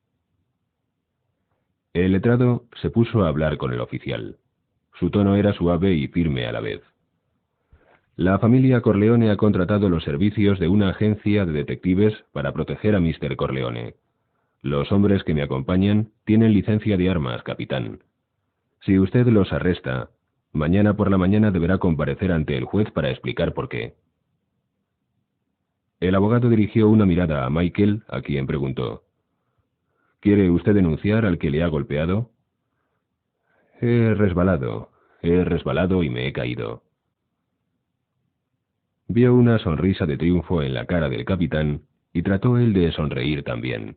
El letrado se puso a hablar con el oficial. Su tono era suave y firme a la vez. La familia Corleone ha contratado los servicios de una agencia de detectives para proteger a Mr. Corleone. Los hombres que me acompañan tienen licencia de armas, capitán. Si usted los arresta, mañana por la mañana deberá comparecer ante el juez para explicar por qué. El abogado dirigió una mirada a Michael, a quien preguntó: «¿Quiere usted denunciar al que le ha golpeado?». He resbalado y me he caído». Vio una sonrisa de triunfo en la cara del capitán y trató él de sonreír también.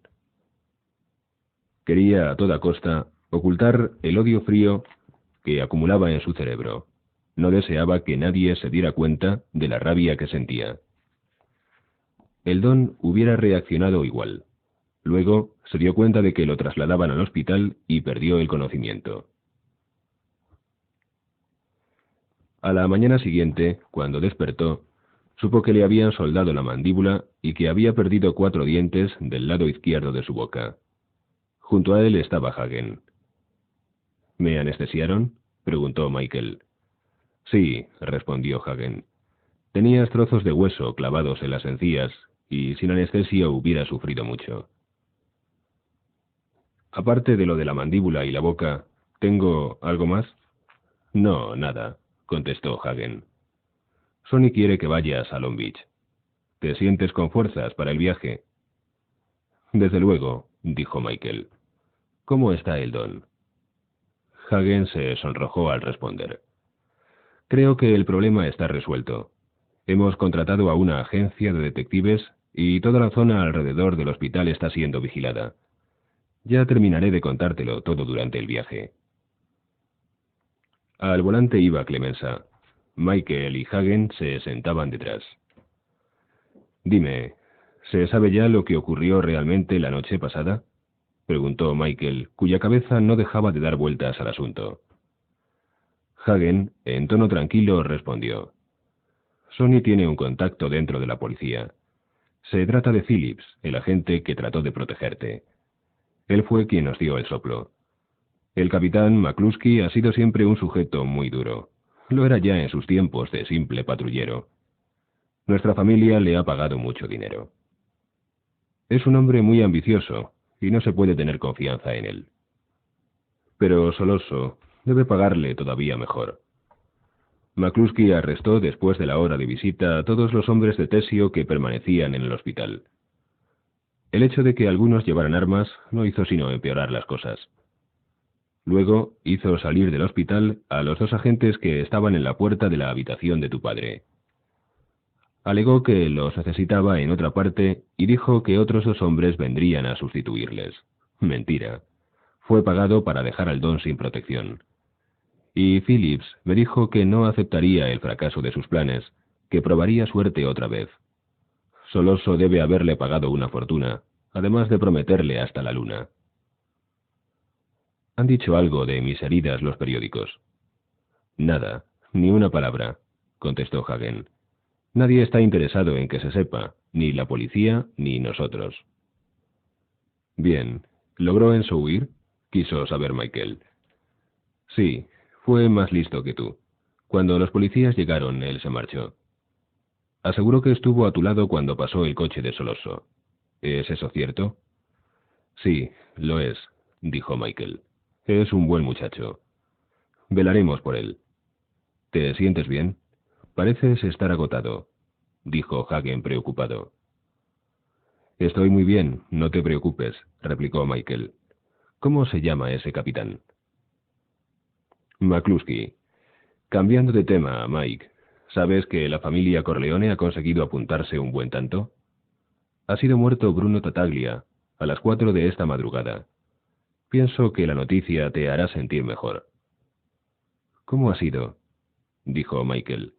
Quería a toda costa ocultar el odio frío que acumulaba en su cerebro. No deseaba que nadie se diera cuenta de la rabia que sentía. El don hubiera reaccionado igual. Luego se dio cuenta de que lo trasladaban al hospital y perdió el conocimiento. A la mañana siguiente, cuando despertó, supo que le habían soldado la mandíbula y que había perdido 4 dientes del lado izquierdo de su boca. Junto a él estaba Hagen. «¿Me anestesiaron?», preguntó Michael. «Sí», respondió Hagen. «Tenías trozos de hueso clavados en las encías y sin anestesia hubiera sufrido mucho». «Aparte de lo de la mandíbula y la boca, ¿tengo algo más?». «No, nada», contestó Hagen. «Sonny quiere que vayas a Long Beach. ¿Te sientes con fuerzas para el viaje?». «Desde luego», dijo Michael. «¿Cómo está el don?». Hagen se sonrojó al responder. «Creo que el problema está resuelto. Hemos contratado a una agencia de detectives y toda la zona alrededor del hospital está siendo vigilada. Ya terminaré de contártelo todo durante el viaje». Al volante iba Clemenza. Michael y Hagen se sentaban detrás. «Dime, ¿se sabe ya lo que ocurrió realmente la noche pasada?», preguntó Michael, cuya cabeza no dejaba de dar vueltas al asunto. Hagen, en tono tranquilo, respondió: «Sonny tiene un contacto dentro de la policía. Se trata de Phillips, el agente que trató de protegerte. Él fue quien nos dio el soplo. El capitán McCluskey ha sido siempre un sujeto muy duro. Lo era ya en sus tiempos de simple patrullero. Nuestra familia le ha pagado mucho dinero. Es un hombre muy ambicioso y no se puede tener confianza en él. Pero Soloso debe pagarle todavía mejor». McCluskey arrestó después de la hora de visita a todos los hombres de Tessio que permanecían en el hospital. El hecho de que algunos llevaran armas no hizo sino empeorar las cosas. Luego hizo salir del hospital a los 2 agentes que estaban en la puerta de la habitación de tu padre. Alegó que los necesitaba en otra parte y dijo que otros 2 hombres vendrían a sustituirles. Mentira. Fue pagado para dejar al don sin protección. Y Phillips me dijo que no aceptaría el fracaso de sus planes, que probaría suerte otra vez. Soloso debe haberle pagado una fortuna, además de prometerle hasta la luna. ¿Han dicho algo de mis heridas los periódicos? Nada, ni una palabra, contestó Hagen. Nadie está interesado en que se sepa, ni la policía ni nosotros. Bien, ¿logró Enzo huir? Quiso saber Michael. Sí, fue más listo que tú. Cuando los policías llegaron, él se marchó. Aseguró que estuvo a tu lado cuando pasó el coche de Soloso. ¿Es eso cierto? Sí, lo es, dijo Michael. Es un buen muchacho. Velaremos por él. ¿Te sientes bien? Pareces estar agotado, dijo Hagen preocupado. Estoy muy bien, no te preocupes, replicó Michael. ¿Cómo se llama ese capitán? McCluskey. Cambiando de tema, Mike, ¿sabes que la familia Corleone ha conseguido apuntarse un buen tanto? Ha sido muerto Bruno Tattaglia, a las 4 de esta madrugada. Pienso que la noticia te hará sentir mejor. ¿Cómo ha sido? Dijo Michael.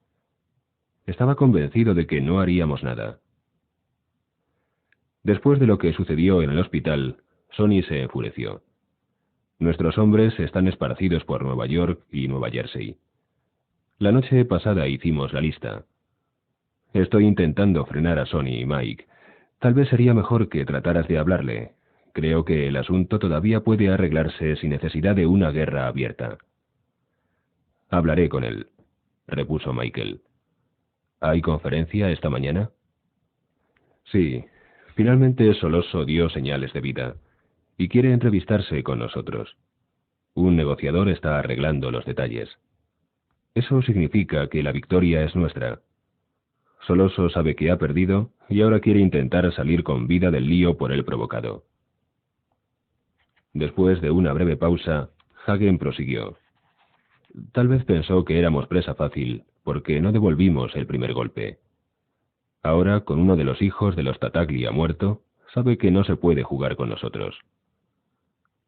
Estaba convencido de que no haríamos nada. Después de lo que sucedió en el hospital, Sonny se enfureció. Nuestros hombres están esparcidos por Nueva York y Nueva Jersey. La noche pasada hicimos la lista. Estoy intentando frenar a Sonny y Mike. Tal vez sería mejor que trataras de hablarle. Creo que el asunto todavía puede arreglarse sin necesidad de una guerra abierta. Hablaré con él, repuso Michael. ¿Hay conferencia esta mañana? Sí, finalmente Soloso dio señales de vida y quiere entrevistarse con nosotros. Un negociador está arreglando los detalles. Eso significa que la victoria es nuestra. Soloso sabe que ha perdido y ahora quiere intentar salir con vida del lío por él provocado. Después de una breve pausa, Hagen prosiguió. Tal vez pensó que éramos presa fácil, porque no devolvimos el primer golpe. Ahora, con uno de los hijos de los Tattaglia muerto, sabe que no se puede jugar con nosotros.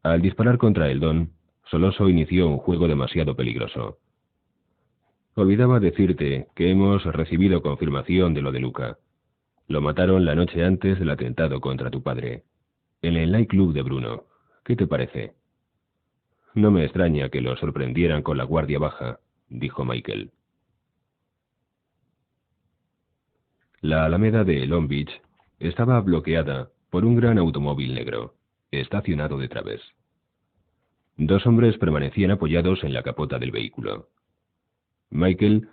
Al disparar contra el Don, Soloso inició un juego demasiado peligroso. Olvidaba decirte que hemos recibido confirmación de lo de Luca. Lo mataron la noche antes del atentado contra tu padre, en el nightclub de Bruno. ¿Qué te parece? No me extraña que lo sorprendieran con la guardia baja, dijo Michael. La alameda de Long Beach estaba bloqueada por un gran automóvil negro, estacionado de través. Dos hombres permanecían apoyados en la capota del vehículo. Michael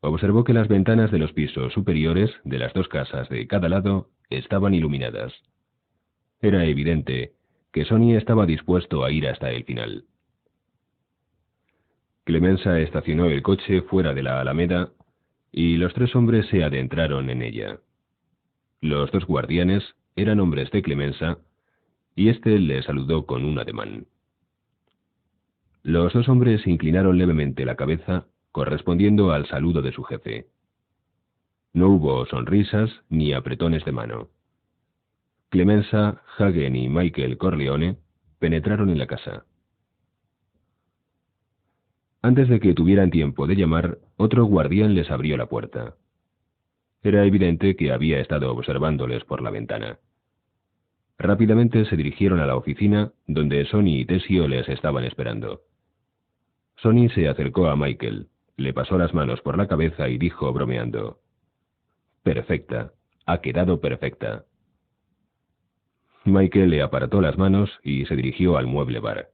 observó que las ventanas de los pisos superiores de las dos casas de cada lado estaban iluminadas. Era evidente que Sonny estaba dispuesto a ir hasta el final. Clemenza estacionó el coche fuera de la alameda y los tres hombres se adentraron en ella. Los dos guardianes eran hombres de Clemenza y éste le saludó con un ademán. Los dos hombres inclinaron levemente la cabeza, correspondiendo al saludo de su jefe. No hubo sonrisas ni apretones de mano. Clemenza, Hagen y Michael Corleone penetraron en la casa. Antes de que tuvieran tiempo de llamar, otro guardián les abrió la puerta. Era evidente que había estado observándoles por la ventana. Rápidamente se dirigieron a la oficina, donde Sonny y Tessio les estaban esperando. Sonny se acercó a Michael, le pasó las manos por la cabeza y dijo bromeando: «Perfecta, ha quedado perfecta». Michael le apartó las manos y se dirigió al mueble bar.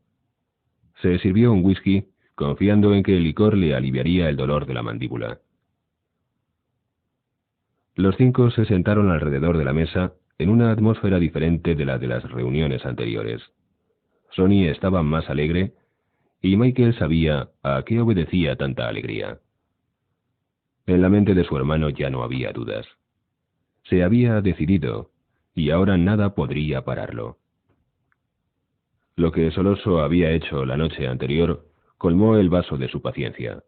Se sirvió un whisky, confiando en que el licor le aliviaría el dolor de la mandíbula. Los cinco se sentaron alrededor de la mesa en una atmósfera diferente de la de las reuniones anteriores. Sonny estaba más alegre y Michael sabía a qué obedecía tanta alegría. En la mente de su hermano ya no había dudas. Se había decidido y ahora nada podría pararlo. Lo que Soloso había hecho la noche anterior colmó el vaso de su paciencia.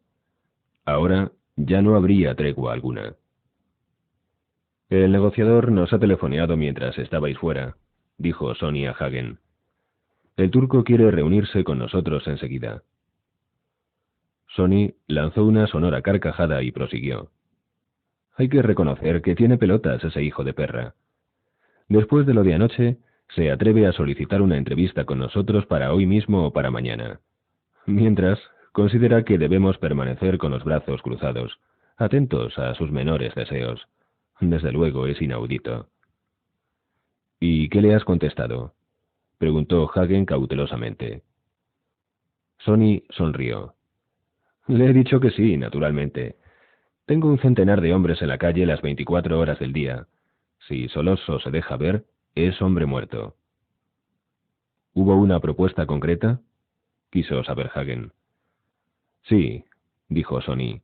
Ahora ya no habría tregua alguna. «El negociador nos ha telefoneado mientras estabais fuera», dijo Sonny a Hagen. «El turco quiere reunirse con nosotros enseguida». Sonny lanzó una sonora carcajada y prosiguió: «Hay que reconocer que tiene pelotas ese hijo de perra. Después de lo de anoche, se atreve a solicitar una entrevista con nosotros para hoy mismo o para mañana. Mientras, considera que debemos permanecer con los brazos cruzados, atentos a sus menores deseos. Desde luego es inaudito. ¿Y qué le has contestado?, preguntó Hagen cautelosamente. Sonny sonrió. Le he dicho que sí, naturalmente. Tengo un centenar de hombres en la calle las 24 horas del día. Si Soloso se deja ver, es hombre muerto. ¿Hubo una propuesta concreta?, quiso saber Hagen. Sí, dijo Sonny.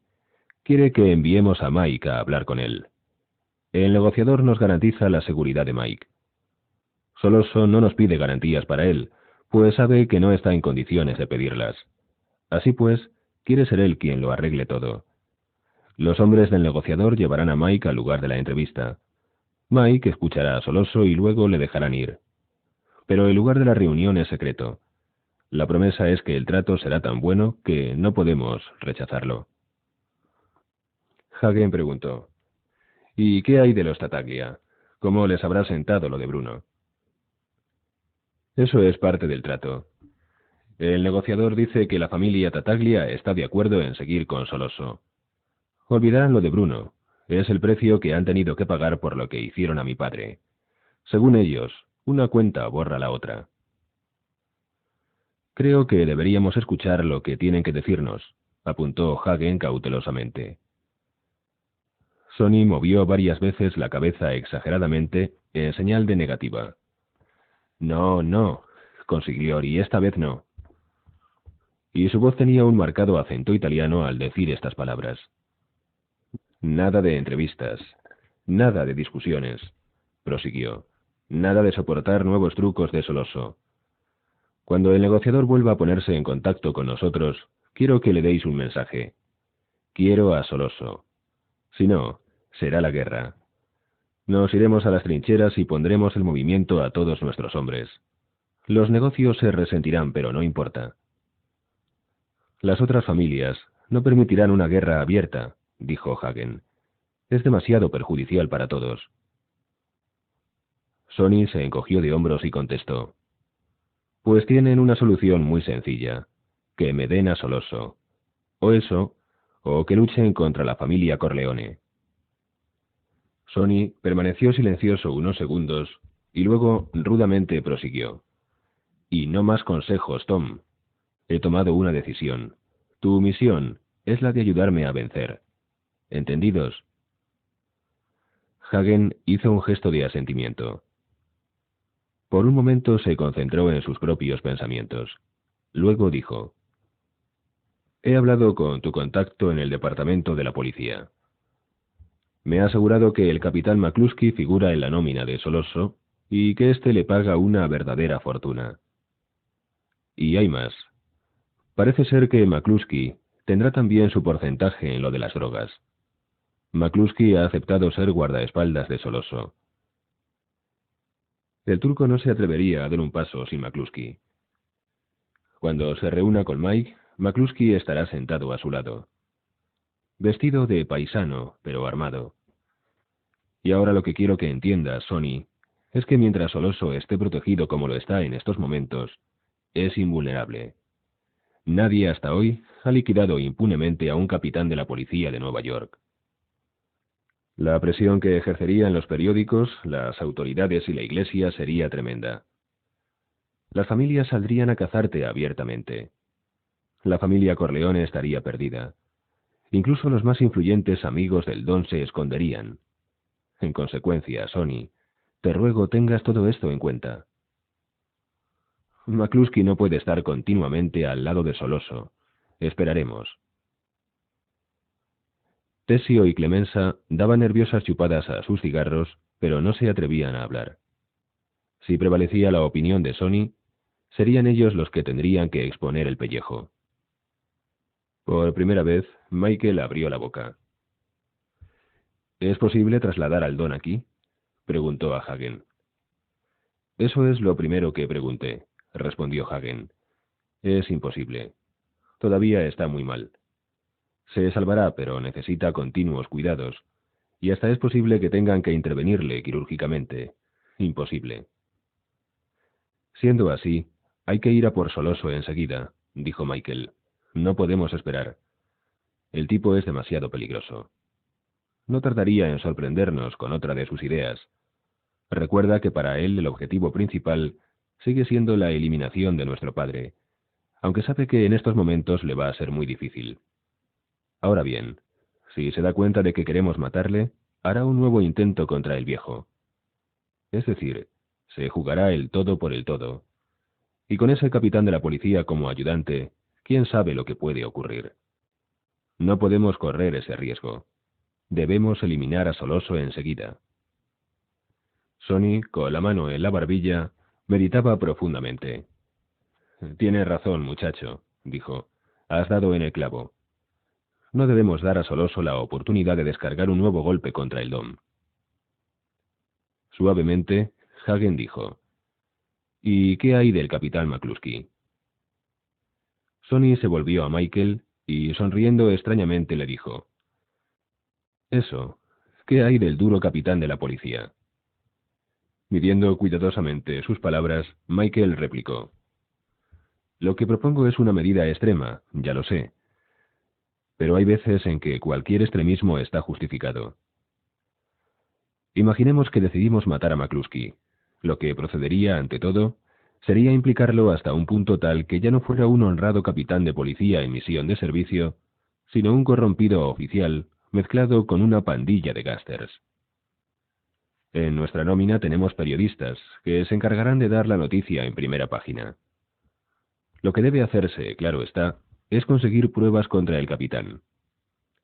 Quiere que enviemos a Mike a hablar con él. El negociador nos garantiza la seguridad de Mike. Soloso no nos pide garantías para él, pues sabe que no está en condiciones de pedirlas. Así pues, quiere ser él quien lo arregle todo. Los hombres del negociador llevarán a Mike al lugar de la entrevista. Mike escuchará a Soloso y luego le dejarán ir. Pero el lugar de la reunión es secreto. La promesa es que el trato será tan bueno que no podemos rechazarlo. Hagen preguntó: ¿Y qué hay de los Tartaglia? ¿Cómo les habrá sentado lo de Bruno? Eso es parte del trato. El negociador dice que la familia Tartaglia está de acuerdo en seguir con Soloso. Olvidarán lo de Bruno. Es el precio que han tenido que pagar por lo que hicieron a mi padre. Según ellos, una cuenta borra la otra. Creo que deberíamos escuchar lo que tienen que decirnos, apuntó Hagen cautelosamente. Sonny movió varias veces la cabeza exageradamente en señal de negativa. No, no, consiguió, y esta vez no. Y su voz tenía un marcado acento italiano al decir estas palabras. Nada de entrevistas, nada de discusiones, prosiguió, nada de soportar nuevos trucos de Soloso. Cuando el negociador vuelva a ponerse en contacto con nosotros, quiero que le deis un mensaje. Quiero a Soloso. Si no, será la guerra. Nos iremos a las trincheras y pondremos en movimiento a todos nuestros hombres. Los negocios se resentirán, pero no importa. Las otras familias no permitirán una guerra abierta, dijo Hagen. Es demasiado perjudicial para todos. Sonny se encogió de hombros y contestó: Pues tienen una solución muy sencilla, que me den a Soloso. O eso, o que luchen contra la familia Corleone. Sonny permaneció silencioso unos segundos y luego rudamente prosiguió: Y no más consejos, Tom. He tomado una decisión. Tu misión es la de ayudarme a vencer. ¿Entendidos? Hagen hizo un gesto de asentimiento. Por un momento se concentró en sus propios pensamientos. Luego dijo: He hablado con tu contacto en el departamento de la policía. Me ha asegurado que el capitán McCluskey figura en la nómina de Soloso y que éste le paga una verdadera fortuna. Y hay más. Parece ser que McCluskey tendrá también su porcentaje en lo de las drogas. McCluskey ha aceptado ser guardaespaldas de Soloso. El turco no se atrevería a dar un paso sin McCluskey. Cuando se reúna con Mike, McCluskey estará sentado a su lado. Vestido de paisano, pero armado. Y ahora lo que quiero que entiendas, Sonny, es que mientras Soloso esté protegido como lo está en estos momentos, es invulnerable. Nadie hasta hoy ha liquidado impunemente a un capitán de la policía de Nueva York. La presión que ejercerían los periódicos, las autoridades y la Iglesia sería tremenda. Las familias saldrían a cazarte abiertamente. La familia Corleone estaría perdida. Incluso los más influyentes amigos del Don se esconderían. En consecuencia, Sonny, te ruego tengas todo esto en cuenta. McCluskey no puede estar continuamente al lado de Soloso. Esperaremos. Tessio y Clemenza daban nerviosas chupadas a sus cigarros, pero no se atrevían a hablar. Si prevalecía la opinión de Sonny, serían ellos los que tendrían que exponer el pellejo. Por primera vez, Michael abrió la boca. ¿Es posible trasladar al Don aquí?, preguntó a Hagen. Eso es lo primero que pregunté, respondió Hagen. Es imposible. Todavía está muy mal. Se salvará, pero necesita continuos cuidados, y hasta es posible que tengan que intervenirle quirúrgicamente. Imposible. Siendo así, hay que ir a por Soloso enseguida, dijo Michael. No podemos esperar. El tipo es demasiado peligroso. No tardaría en sorprendernos con otra de sus ideas. Recuerda que para él el objetivo principal sigue siendo la eliminación de nuestro padre, aunque sabe que en estos momentos le va a ser muy difícil. Ahora bien, si se da cuenta de que queremos matarle, hará un nuevo intento contra el viejo. Es decir, se jugará el todo por el todo. Y con ese capitán de la policía como ayudante, ¿quién sabe lo que puede ocurrir? No podemos correr ese riesgo. Debemos eliminar a Soloso enseguida. Sonny, con la mano en la barbilla, meditaba profundamente. Tienes razón, muchacho, dijo. Has dado en el clavo. No debemos dar a Soloso la oportunidad de descargar un nuevo golpe contra el Dom. Suavemente, Hagen dijo. ¿Y qué hay del capitán McCluskey? Sonny se volvió a Michael y, sonriendo extrañamente, le dijo. Eso, ¿qué hay del duro capitán de la policía? Midiendo cuidadosamente sus palabras, Michael replicó. Lo que propongo es una medida extrema, ya lo sé. Pero hay veces en que cualquier extremismo está justificado. Imaginemos que decidimos matar a McCluskey. Lo que procedería, ante todo, sería implicarlo hasta un punto tal que ya no fuera un honrado capitán de policía en misión de servicio, sino un corrompido oficial mezclado con una pandilla de gángsters. En nuestra nómina tenemos periodistas que se encargarán de dar la noticia en primera página. Lo que debe hacerse, claro está, es conseguir pruebas contra el capitán.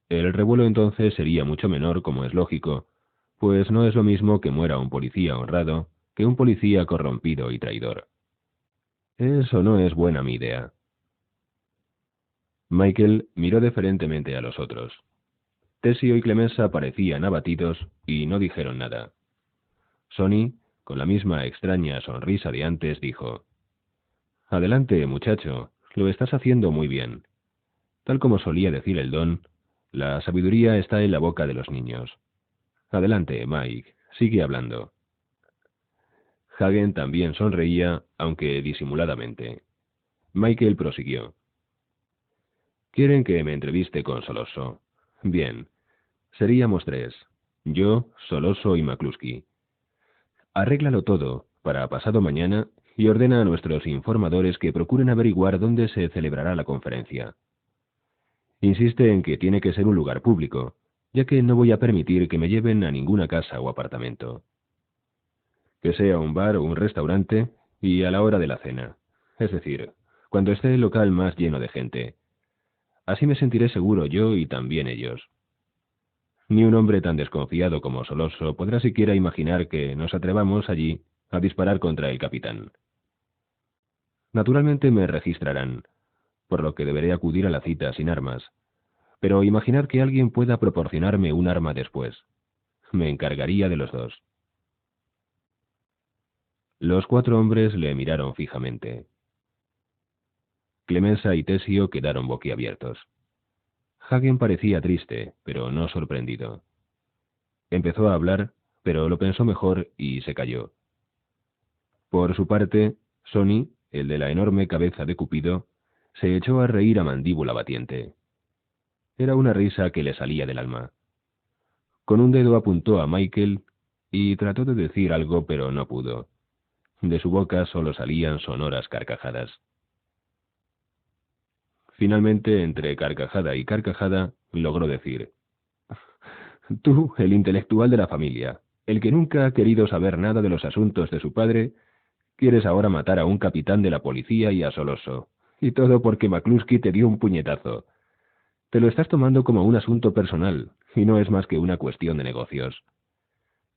El revuelo entonces sería mucho menor, como es lógico, pues no es lo mismo que muera un policía honrado que un policía corrompido y traidor. Eso no es buena mi idea. Michael miró deferentemente a los otros. Tessio y Clemenza parecían abatidos y no dijeron nada. Sonny, con la misma extraña sonrisa de antes, dijo: Adelante, muchacho, lo estás haciendo muy bien. Tal como solía decir el Don, la sabiduría está en la boca de los niños. Adelante, Mike, sigue hablando. Hagen también sonreía, aunque disimuladamente. Michael prosiguió. Quieren que me entreviste con Soloso. Bien, seríamos tres. Yo, Soloso y McCluskey. Arréglalo todo, para pasado mañana, y ordena a nuestros informadores que procuren averiguar dónde se celebrará la conferencia. Insiste en que tiene que ser un lugar público, ya que no voy a permitir que me lleven a ninguna casa o apartamento. Que sea un bar o un restaurante, y a la hora de la cena. Es decir, cuando esté el local más lleno de gente. Así me sentiré seguro yo y también ellos. Ni un hombre tan desconfiado como Soloso podrá siquiera imaginar que nos atrevamos allí a disparar contra el capitán. Naturalmente me registrarán, por lo que deberé acudir a la cita sin armas, pero imaginar que alguien pueda proporcionarme un arma después. Me encargaría de los dos. Los cuatro hombres le miraron fijamente. Clemenza y Tessio quedaron boquiabiertos. Hagen parecía triste, pero no sorprendido. Empezó a hablar, pero lo pensó mejor y se calló. Por su parte, Sonny, el de la enorme cabeza de Cupido, se echó a reír a mandíbula batiente. Era una risa que le salía del alma. Con un dedo apuntó a Michael y trató de decir algo, pero no pudo. De su boca solo salían sonoras carcajadas. Finalmente, entre carcajada y carcajada, logró decir: Tú, el intelectual de la familia, el que nunca ha querido saber nada de los asuntos de su padre, quieres ahora matar a un capitán de la policía y a Soloso. Y todo porque McCluskey te dio un puñetazo. Te lo estás tomando como un asunto personal, y no es más que una cuestión de negocios.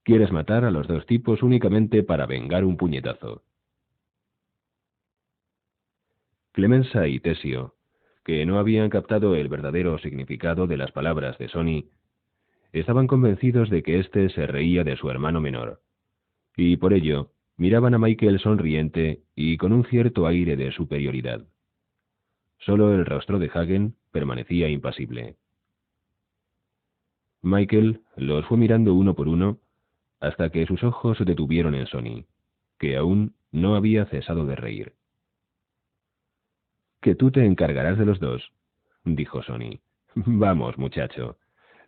Quieres matar a los dos tipos únicamente para vengar un puñetazo. Clemenza y Tessio, que no habían captado el verdadero significado de las palabras de Sonny, estaban convencidos de que éste se reía de su hermano menor, y por ello miraban a Michael sonriente y con un cierto aire de superioridad. Solo el rostro de Hagen permanecía impasible. Michael los fue mirando uno por uno hasta que sus ojos se detuvieron en Sonny, que aún no había cesado de reír. «Que tú te encargarás de los dos», dijo Sonny. «Vamos, muchacho,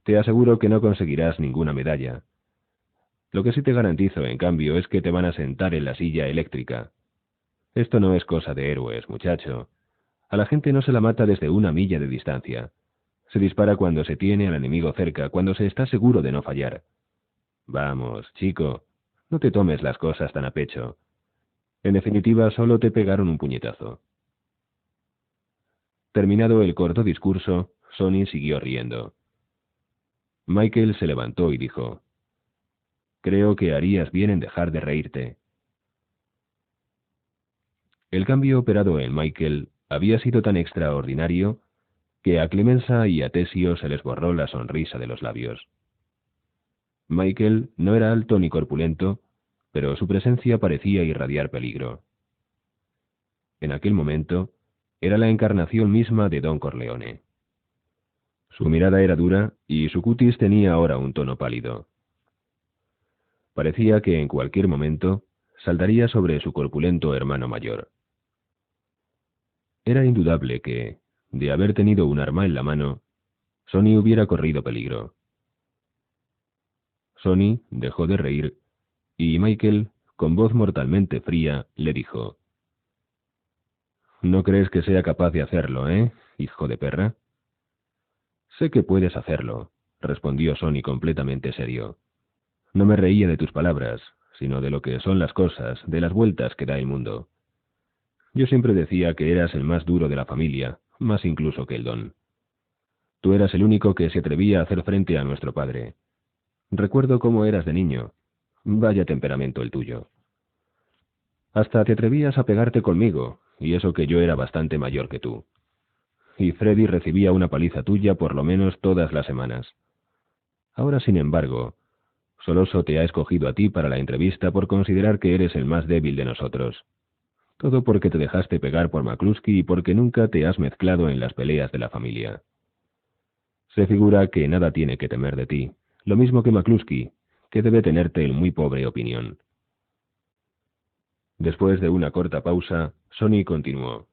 te aseguro que no conseguirás ninguna medalla. Lo que sí te garantizo, en cambio, es que te van a sentar en la silla eléctrica. Esto no es cosa de héroes, muchacho. A la gente no se la mata desde una milla de distancia. Se dispara cuando se tiene al enemigo cerca, cuando se está seguro de no fallar. Vamos, chico, no te tomes las cosas tan a pecho. En definitiva, solo te pegaron un puñetazo». Terminado el corto discurso, Sonny siguió riendo. Michael se levantó y dijo: «Creo que harías bien en dejar de reírte». El cambio operado en Michael había sido tan extraordinario que a Clemenza y a Tessio se les borró la sonrisa de los labios. Michael no era alto ni corpulento, pero su presencia parecía irradiar peligro. En aquel momento, era la encarnación misma de Don Corleone. Su mirada era dura y su cutis tenía ahora un tono pálido. Parecía que en cualquier momento saltaría sobre su corpulento hermano mayor. Era indudable que, de haber tenido un arma en la mano, Sonny hubiera corrido peligro. Sonny dejó de reír y Michael, con voz mortalmente fría, le dijo: «¿No crees que sea capaz de hacerlo, hijo de perra?» «Sé que puedes hacerlo», respondió Sonny completamente serio. «No me reía de tus palabras, sino de lo que son las cosas, de las vueltas que da el mundo. Yo siempre decía que eras el más duro de la familia, más incluso que el Don. Tú eras el único que se atrevía a hacer frente a nuestro padre. Recuerdo cómo eras de niño. Vaya temperamento el tuyo. Hasta te atrevías a pegarte conmigo, y eso que yo era bastante mayor que tú. Y Freddy recibía una paliza tuya por lo menos todas las semanas. Ahora, sin embargo, Soloso te ha escogido a ti para la entrevista por considerar que eres el más débil de nosotros. Todo porque te dejaste pegar por McCluskey y porque nunca te has mezclado en las peleas de la familia. Se figura que nada tiene que temer de ti, lo mismo que McCluskey, que debe tenerte en muy pobre opinión». Después de una corta pausa, Sonny continuó: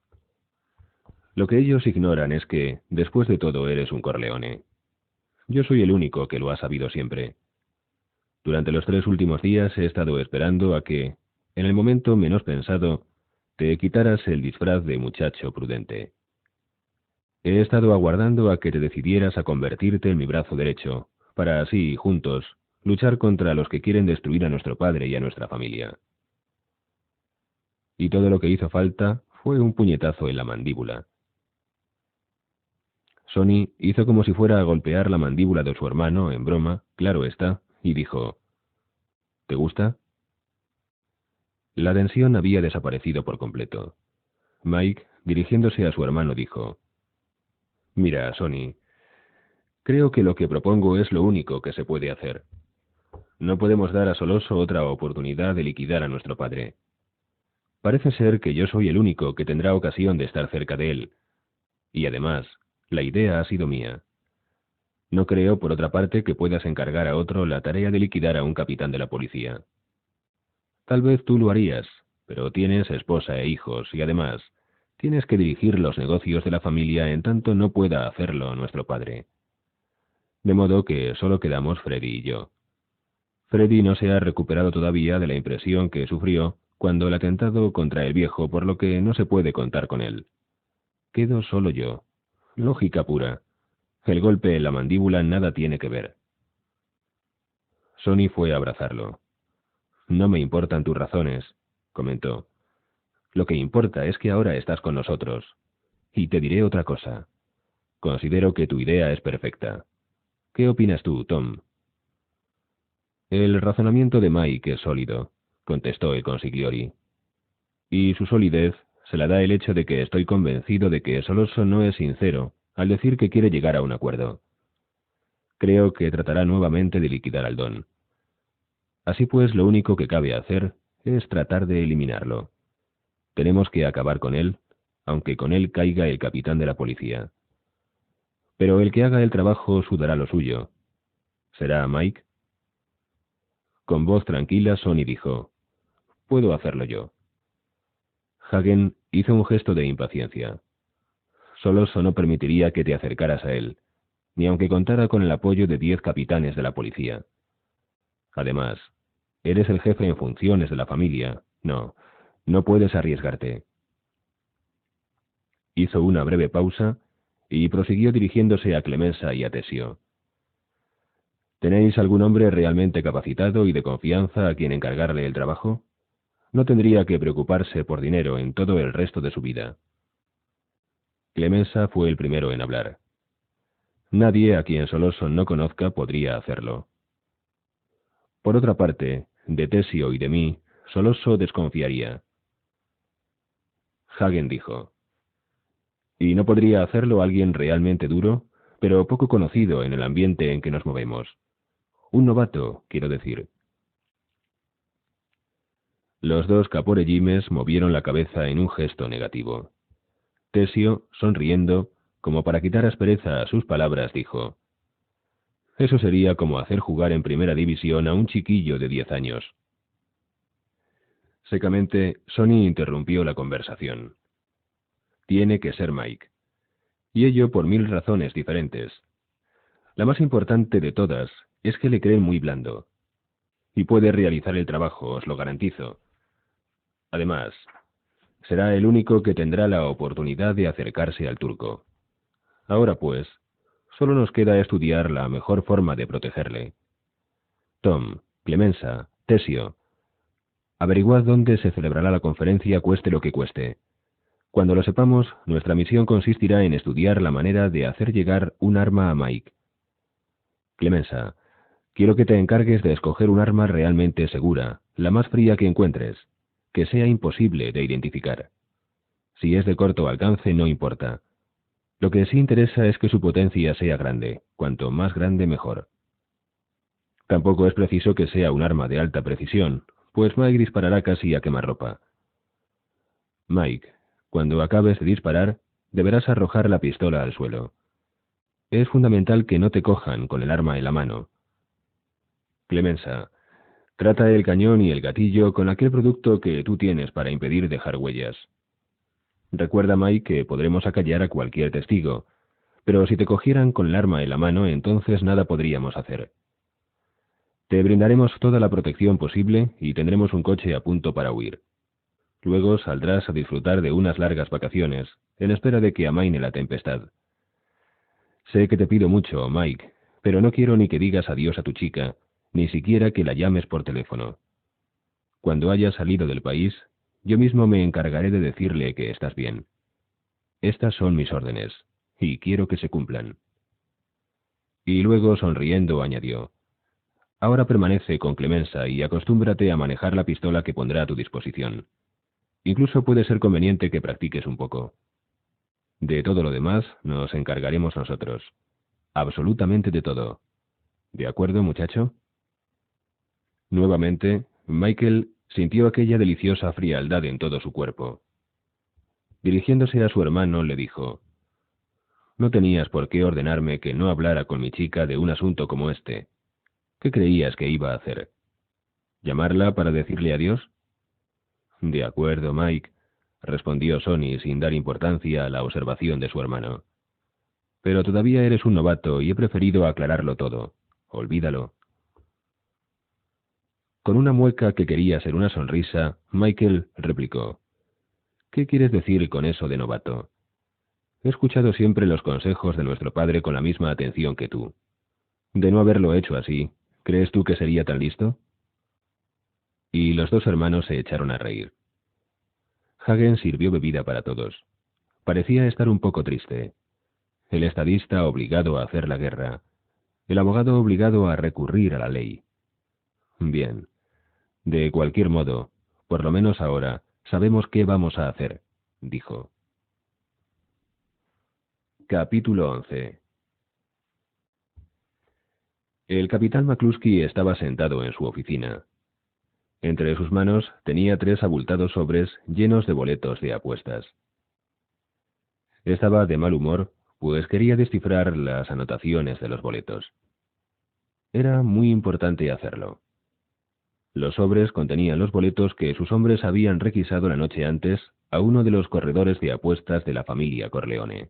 «Lo que ellos ignoran es que, después de todo, eres un Corleone. Yo soy el único que lo ha sabido siempre. Durante los 3 últimos días he estado esperando a que, en el momento menos pensado, te quitaras el disfraz de muchacho prudente. He estado aguardando a que te decidieras a convertirte en mi brazo derecho, para así, juntos, luchar contra los que quieren destruir a nuestro padre y a nuestra familia. Y todo lo que hizo falta fue un puñetazo en la mandíbula». Sonny hizo como si fuera a golpear la mandíbula de su hermano, en broma, claro está, y dijo: «¿Te gusta?». La tensión había desaparecido por completo. Mike, dirigiéndose a su hermano, dijo: «Mira, Sonny, creo que lo que propongo es lo único que se puede hacer. No podemos dar a Soloso otra oportunidad de liquidar a nuestro padre. Parece ser que yo soy el único que tendrá ocasión de estar cerca de él, y además, la idea ha sido mía. No creo, por otra parte, que puedas encargar a otro la tarea de liquidar a un capitán de la policía. Tal vez tú lo harías, pero tienes esposa e hijos, y además, tienes que dirigir los negocios de la familia en tanto no pueda hacerlo nuestro padre. De modo que solo quedamos Freddy y yo. Freddy no se ha recuperado todavía de la impresión que sufrió cuando el atentado contra el viejo, por lo que no se puede contar con él. Quedo solo yo. Lógica pura. El golpe en la mandíbula nada tiene que ver». Sonny fue a abrazarlo. «No me importan tus razones», comentó. «Lo que importa es que ahora estás con nosotros. Y te diré otra cosa. Considero que tu idea es perfecta. ¿Qué opinas tú, Tom?» «El razonamiento de Mike es sólido», contestó el consigliori. «Y su solidez se la da el hecho de que estoy convencido de que Soloso no es sincero al decir que quiere llegar a un acuerdo. Creo que tratará nuevamente de liquidar al Don. Así pues, lo único que cabe hacer es tratar de eliminarlo. Tenemos que acabar con él, aunque con él caiga el capitán de la policía. Pero el que haga el trabajo sudará lo suyo. ¿Será Mike?» Con voz tranquila, Sonny dijo: «Puedo hacerlo yo. Hagen hizo un gesto de impaciencia. Soloso no permitiría que te acercaras a él, ni aunque contara con el apoyo de 10 capitanes de la policía. Además, eres el jefe en funciones de la familia. No puedes arriesgarte. Hizo una breve pausa y prosiguió dirigiéndose a Clemenza y a Tesio. ¿Tenéis algún hombre realmente capacitado y de confianza a quien encargarle el trabajo? No tendría que preocuparse por dinero en todo el resto de su vida. Clemenza fue el primero en hablar. Nadie a quien Soloso no conozca podría hacerlo. Por otra parte, de Tesio y de mí, Soloso desconfiaría. Hagen dijo: ¿Y no podría hacerlo alguien realmente duro, pero poco conocido en el ambiente en que nos movemos? Un novato, quiero decir. Los dos caporegimes movieron la cabeza en un gesto negativo. Tesio, sonriendo, como para quitar aspereza a sus palabras, dijo: Eso sería como hacer jugar en primera división a un chiquillo de 10 años. Secamente, Sonny interrumpió la conversación. Tiene que ser Mike. Y ello por 1000 razones diferentes. La más importante de todas es que le creen muy blando. Y puede realizar el trabajo, os lo garantizo. Además, será el único que tendrá la oportunidad de acercarse al turco. Ahora pues, solo nos queda estudiar la mejor forma de protegerle. Tom, Clemenza, Tesio, averiguad dónde se celebrará la conferencia, cueste lo que cueste. Cuando lo sepamos, nuestra misión consistirá en estudiar la manera de hacer llegar un arma a Mike. Clemenza, quiero que te encargues de escoger un arma realmente segura, la más fría que encuentres, que sea imposible de identificar. Si es de corto alcance, no importa. Lo que sí interesa es que su potencia sea grande, cuanto más grande mejor. Tampoco es preciso que sea un arma de alta precisión, pues Mike disparará casi a quemarropa. Mike, cuando acabes de disparar, deberás arrojar la pistola al suelo. Es fundamental que no te cojan con el arma en la mano. Clemenza, trata el cañón y el gatillo con aquel producto que tú tienes para impedir dejar huellas. Recuerda, Mike, que podremos acallar a cualquier testigo, pero si te cogieran con el arma en la mano, entonces nada podríamos hacer. Te brindaremos toda la protección posible y tendremos un coche a punto para huir. Luego saldrás a disfrutar de unas largas vacaciones, en espera de que amaine la tempestad. Sé que te pido mucho, Mike, pero no quiero ni que digas adiós a tu chica, ni siquiera que la llames por teléfono. Cuando hayas salido del país, yo mismo me encargaré de decirle que estás bien. Estas son mis órdenes, y quiero que se cumplan. Y luego, sonriendo, añadió: Ahora permanece con Clemenza y acostúmbrate a manejar la pistola que pondrá a tu disposición. Incluso puede ser conveniente que practiques un poco. De todo lo demás nos encargaremos nosotros. Absolutamente de todo. ¿De acuerdo, muchacho? Nuevamente, Michael sintió aquella deliciosa frialdad en todo su cuerpo. Dirigiéndose a su hermano, le dijo: No tenías por qué ordenarme que no hablara con mi chica de un asunto como este. ¿Qué creías que iba a hacer? ¿Llamarla para decirle adiós? De acuerdo, Mike, respondió Sonny sin dar importancia a la observación de su hermano. Pero todavía eres un novato y he preferido aclararlo todo. Olvídalo. Con una mueca que quería ser una sonrisa, Michael replicó: ¿Qué quieres decir con eso de novato? He escuchado siempre los consejos de nuestro padre con la misma atención que tú. De no haberlo hecho así, ¿crees tú que sería tan listo? Y los dos hermanos se echaron a reír. Hagen sirvió bebida para todos. Parecía estar un poco triste. El estadista obligado a hacer la guerra. El abogado obligado a recurrir a la ley. Bien. De cualquier modo, por lo menos ahora, sabemos qué vamos a hacer, dijo. Capítulo 11. El capitán McCluskey estaba sentado en su oficina. Entre sus manos tenía 3 abultados sobres llenos de boletos de apuestas. Estaba de mal humor, pues quería descifrar las anotaciones de los boletos. Era muy importante hacerlo. Los sobres contenían los boletos que sus hombres habían requisado la noche antes a uno de los corredores de apuestas de la familia Corleone.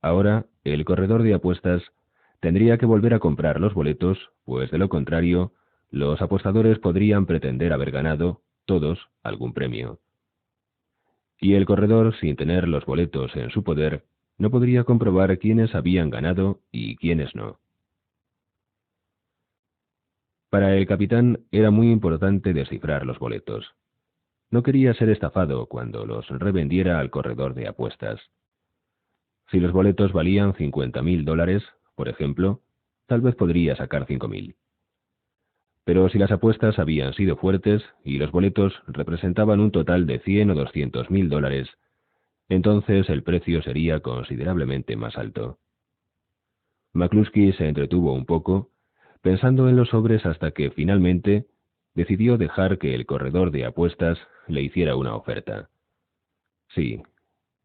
Ahora, el corredor de apuestas tendría que volver a comprar los boletos, pues de lo contrario, los apostadores podrían pretender haber ganado, todos, algún premio. Y el corredor, sin tener los boletos en su poder, no podría comprobar quiénes habían ganado y quiénes no. Para el capitán era muy importante descifrar los boletos. No quería ser estafado cuando los revendiera al corredor de apuestas. Si los boletos valían $50.000, por ejemplo, tal vez podría sacar 5.000. Pero si las apuestas habían sido fuertes y los boletos representaban un total de 100 o $200.000, entonces el precio sería considerablemente más alto. McCluskey se entretuvo un poco, pensando en los sobres hasta que finalmente decidió dejar que el corredor de apuestas le hiciera una oferta. Sí,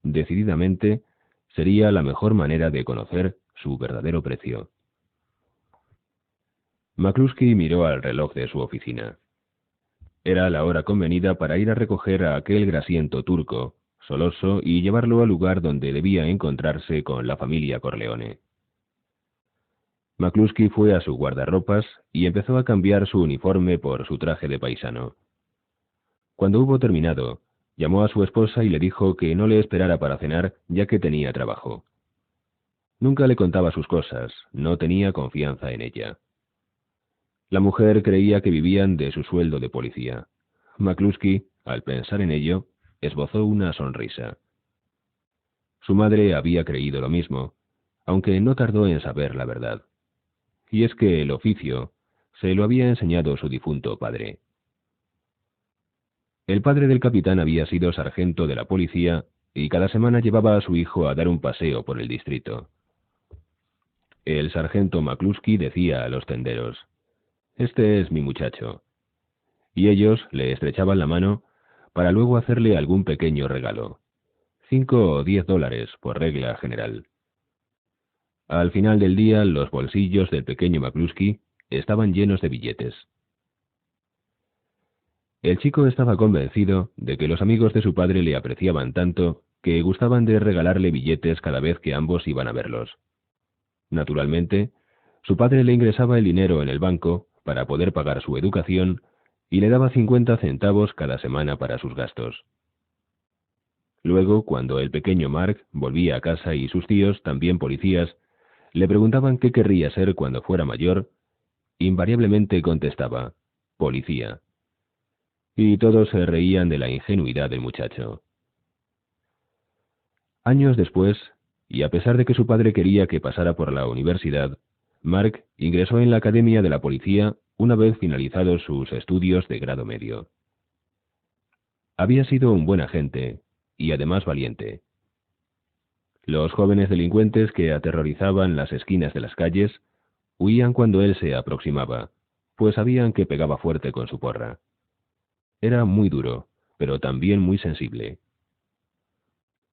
decididamente, sería la mejor manera de conocer su verdadero precio. McCluskey miró al reloj de su oficina. Era la hora convenida para ir a recoger a aquel grasiento turco, soloso, y llevarlo al lugar donde debía encontrarse con la familia Corleone. McCluskey fue a su guardarropas y empezó a cambiar su uniforme por su traje de paisano. Cuando hubo terminado, llamó a su esposa y le dijo que no le esperara para cenar, ya que tenía trabajo. Nunca le contaba sus cosas, no tenía confianza en ella. La mujer creía que vivían de su sueldo de policía. McCluskey, al pensar en ello, esbozó una sonrisa. Su madre había creído lo mismo, aunque no tardó en saber la verdad. Y es que el oficio se lo había enseñado su difunto padre. El padre del capitán había sido sargento de la policía y cada semana llevaba a su hijo a dar un paseo por el distrito. El sargento McCluskey decía a los tenderos: «Este es mi muchacho», y ellos le estrechaban la mano para luego hacerle algún pequeño regalo, $5 o $10 por regla general. Al final del día, los bolsillos del pequeño McCluskey estaban llenos de billetes. El chico estaba convencido de que los amigos de su padre le apreciaban tanto que gustaban de regalarle billetes cada vez que ambos iban a verlos. Naturalmente, su padre le ingresaba el dinero en el banco para poder pagar su educación y le daba 50 centavos cada semana para sus gastos. Luego, cuando el pequeño Mark volvía a casa y sus tíos, también policías, le preguntaban qué querría ser cuando fuera mayor, invariablemente contestaba: policía. Y todos se reían de la ingenuidad del muchacho. Años después, y a pesar de que su padre quería que pasara por la universidad, Mark ingresó en la academia de la policía una vez finalizados sus estudios de grado medio. Había sido un buen agente, y además valiente. Los jóvenes delincuentes que aterrorizaban las esquinas de las calles huían cuando él se aproximaba, pues sabían que pegaba fuerte con su porra. Era muy duro, pero también muy sensible.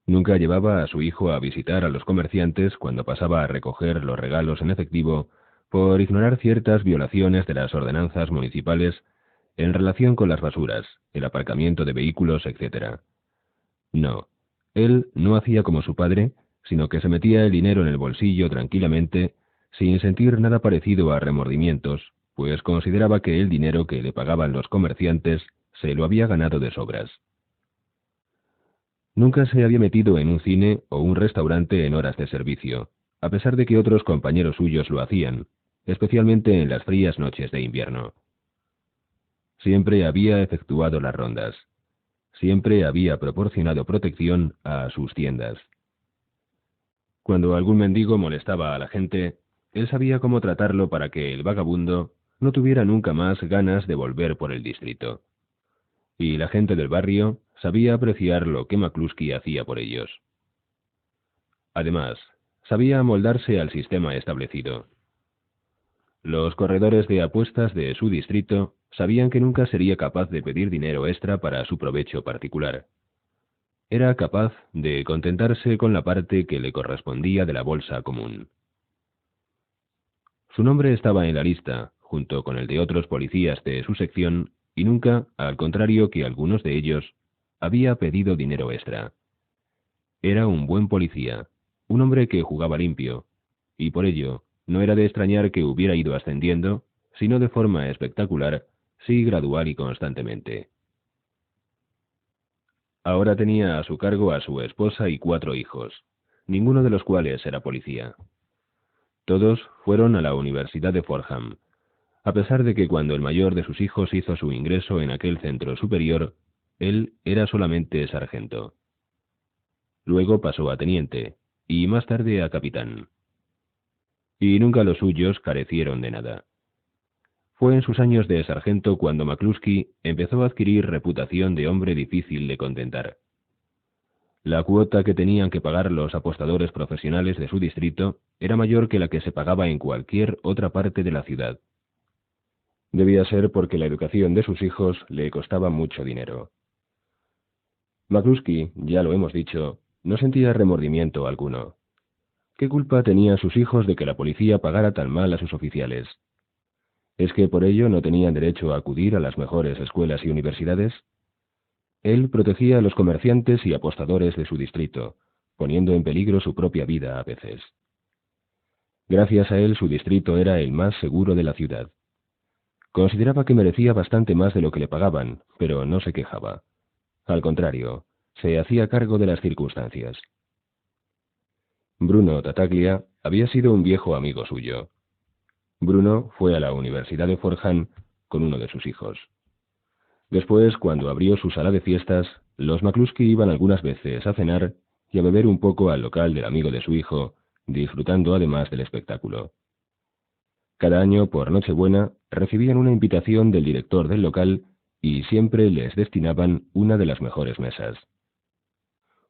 Nunca llevaba a su hijo a visitar a los comerciantes cuando pasaba a recoger los regalos en efectivo por ignorar ciertas violaciones de las ordenanzas municipales en relación con las basuras, el aparcamiento de vehículos, etc. No, él no hacía como su padre, sino que se metía el dinero en el bolsillo tranquilamente, sin sentir nada parecido a remordimientos, pues consideraba que el dinero que le pagaban los comerciantes se lo había ganado de sobras. Nunca se había metido en un cine o un restaurante en horas de servicio, a pesar de que otros compañeros suyos lo hacían, especialmente en las frías noches de invierno. Siempre había efectuado las rondas. Siempre había proporcionado protección a sus tiendas. Cuando algún mendigo molestaba a la gente, él sabía cómo tratarlo para que el vagabundo no tuviera nunca más ganas de volver por el distrito. Y la gente del barrio sabía apreciar lo que McCluskey hacía por ellos. Además, sabía amoldarse al sistema establecido. Los corredores de apuestas de su distrito sabían que nunca sería capaz de pedir dinero extra para su provecho particular. Era capaz de contentarse con la parte que le correspondía de la bolsa común. Su nombre estaba en la lista, junto con el de otros policías de su sección, y nunca, al contrario que algunos de ellos, había pedido dinero extra. Era un buen policía, un hombre que jugaba limpio, y por ello no era de extrañar que hubiera ido ascendiendo, sino de forma espectacular, sí gradual y constantemente. Ahora tenía a su cargo a su esposa y 4 hijos, ninguno de los cuales era policía. Todos fueron a la Universidad de Fordham, a pesar de que cuando el mayor de sus hijos hizo su ingreso en aquel centro superior, él era solamente sargento. Luego pasó a teniente, y más tarde a capitán. Y nunca los suyos carecieron de nada. Fue en sus años de sargento cuando McCluskey empezó a adquirir reputación de hombre difícil de contentar. La cuota que tenían que pagar los apostadores profesionales de su distrito era mayor que la que se pagaba en cualquier otra parte de la ciudad. Debía ser porque la educación de sus hijos le costaba mucho dinero. McCluskey, ya lo hemos dicho, no sentía remordimiento alguno. ¿Qué culpa tenían sus hijos de que la policía pagara tan mal a sus oficiales? ¿Es que por ello no tenían derecho a acudir a las mejores escuelas y universidades? Él protegía a los comerciantes y apostadores de su distrito, poniendo en peligro su propia vida a veces. Gracias a él su distrito era el más seguro de la ciudad. Consideraba que merecía bastante más de lo que le pagaban, pero no se quejaba. Al contrario, se hacía cargo de las circunstancias. Bruno Tattaglia había sido un viejo amigo suyo. Bruno fue a la Universidad de Fordham con uno de sus hijos. Después, cuando abrió su sala de fiestas, los McCluskey iban algunas veces a cenar y a beber un poco al local del amigo de su hijo, disfrutando además del espectáculo. Cada año, por Nochebuena, recibían una invitación del director del local y siempre les destinaban una de las mejores mesas.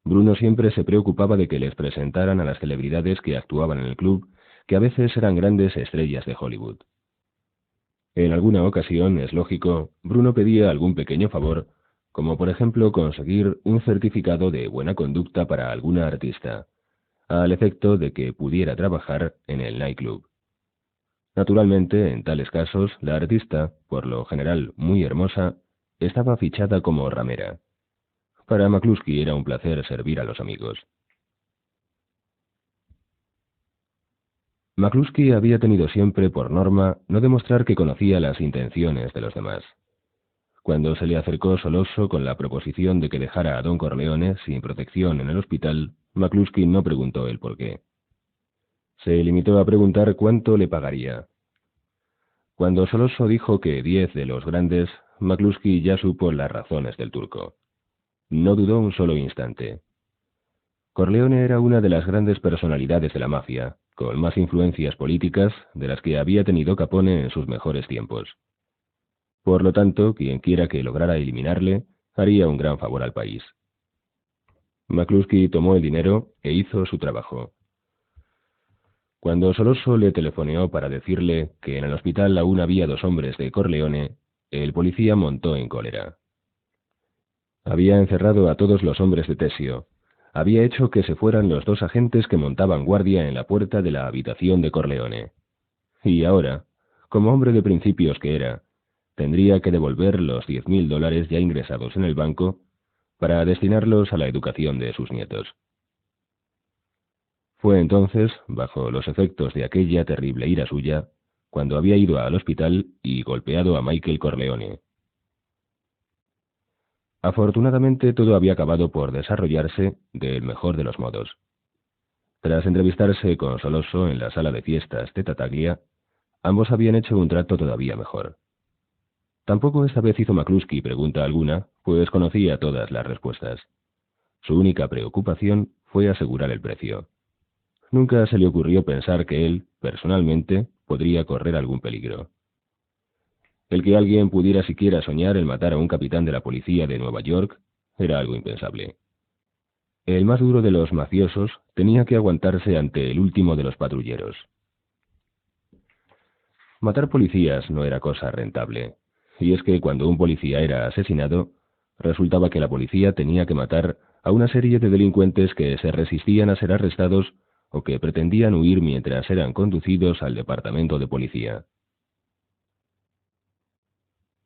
Bruno siempre se preocupaba de que les presentaran a las celebridades que actuaban en el club, que a veces eran grandes estrellas de Hollywood. En alguna ocasión, es lógico, Bruno pedía algún pequeño favor, como por ejemplo conseguir un certificado de buena conducta para alguna artista, al efecto de que pudiera trabajar en el nightclub. Naturalmente, en tales casos, la artista, por lo general muy hermosa, estaba fichada como ramera. Para McCluskey era un placer servir a los amigos. McCluskey había tenido siempre por norma no demostrar que conocía las intenciones de los demás. Cuando se le acercó Soloso con la proposición de que dejara a Don Corleone sin protección en el hospital, McCluskey no preguntó el por qué. Se limitó a preguntar cuánto le pagaría. Cuando Soloso dijo que 10 de los grandes, McCluskey ya supo las razones del turco. No dudó un solo instante. Corleone era una de las grandes personalidades de la mafia, con más influencias políticas de las que había tenido Capone en sus mejores tiempos. Por lo tanto, quienquiera que lograra eliminarle, haría un gran favor al país. McCluskey tomó el dinero e hizo su trabajo. Cuando Soloso le telefoneó para decirle que en el hospital aún había 2 hombres de Corleone, el policía montó en cólera. Había encerrado a todos los hombres de Tessio. Había hecho que se fueran los 2 agentes que montaban guardia en la puerta de la habitación de Corleone. Y ahora, como hombre de principios que era, tendría que devolver los $10.000 ya ingresados en el banco para destinarlos a la educación de sus nietos. Fue entonces, bajo los efectos de aquella terrible ira suya, cuando había ido al hospital y golpeado a Michael Corleone. Afortunadamente todo había acabado por desarrollarse del mejor de los modos. Tras entrevistarse con Soloso en la sala de fiestas de Tattaglia, ambos habían hecho un trato todavía mejor. Tampoco esta vez hizo McCluskey pregunta alguna, pues conocía todas las respuestas. Su única preocupación fue asegurar el precio. Nunca se le ocurrió pensar que él, personalmente, podría correr algún peligro. El que alguien pudiera siquiera soñar en matar a un capitán de la policía de Nueva York era algo impensable. El más duro de los mafiosos tenía que aguantarse ante el último de los patrulleros. Matar policías no era cosa rentable, y es que cuando un policía era asesinado, resultaba que la policía tenía que matar a una serie de delincuentes que se resistían a ser arrestados o que pretendían huir mientras eran conducidos al departamento de policía.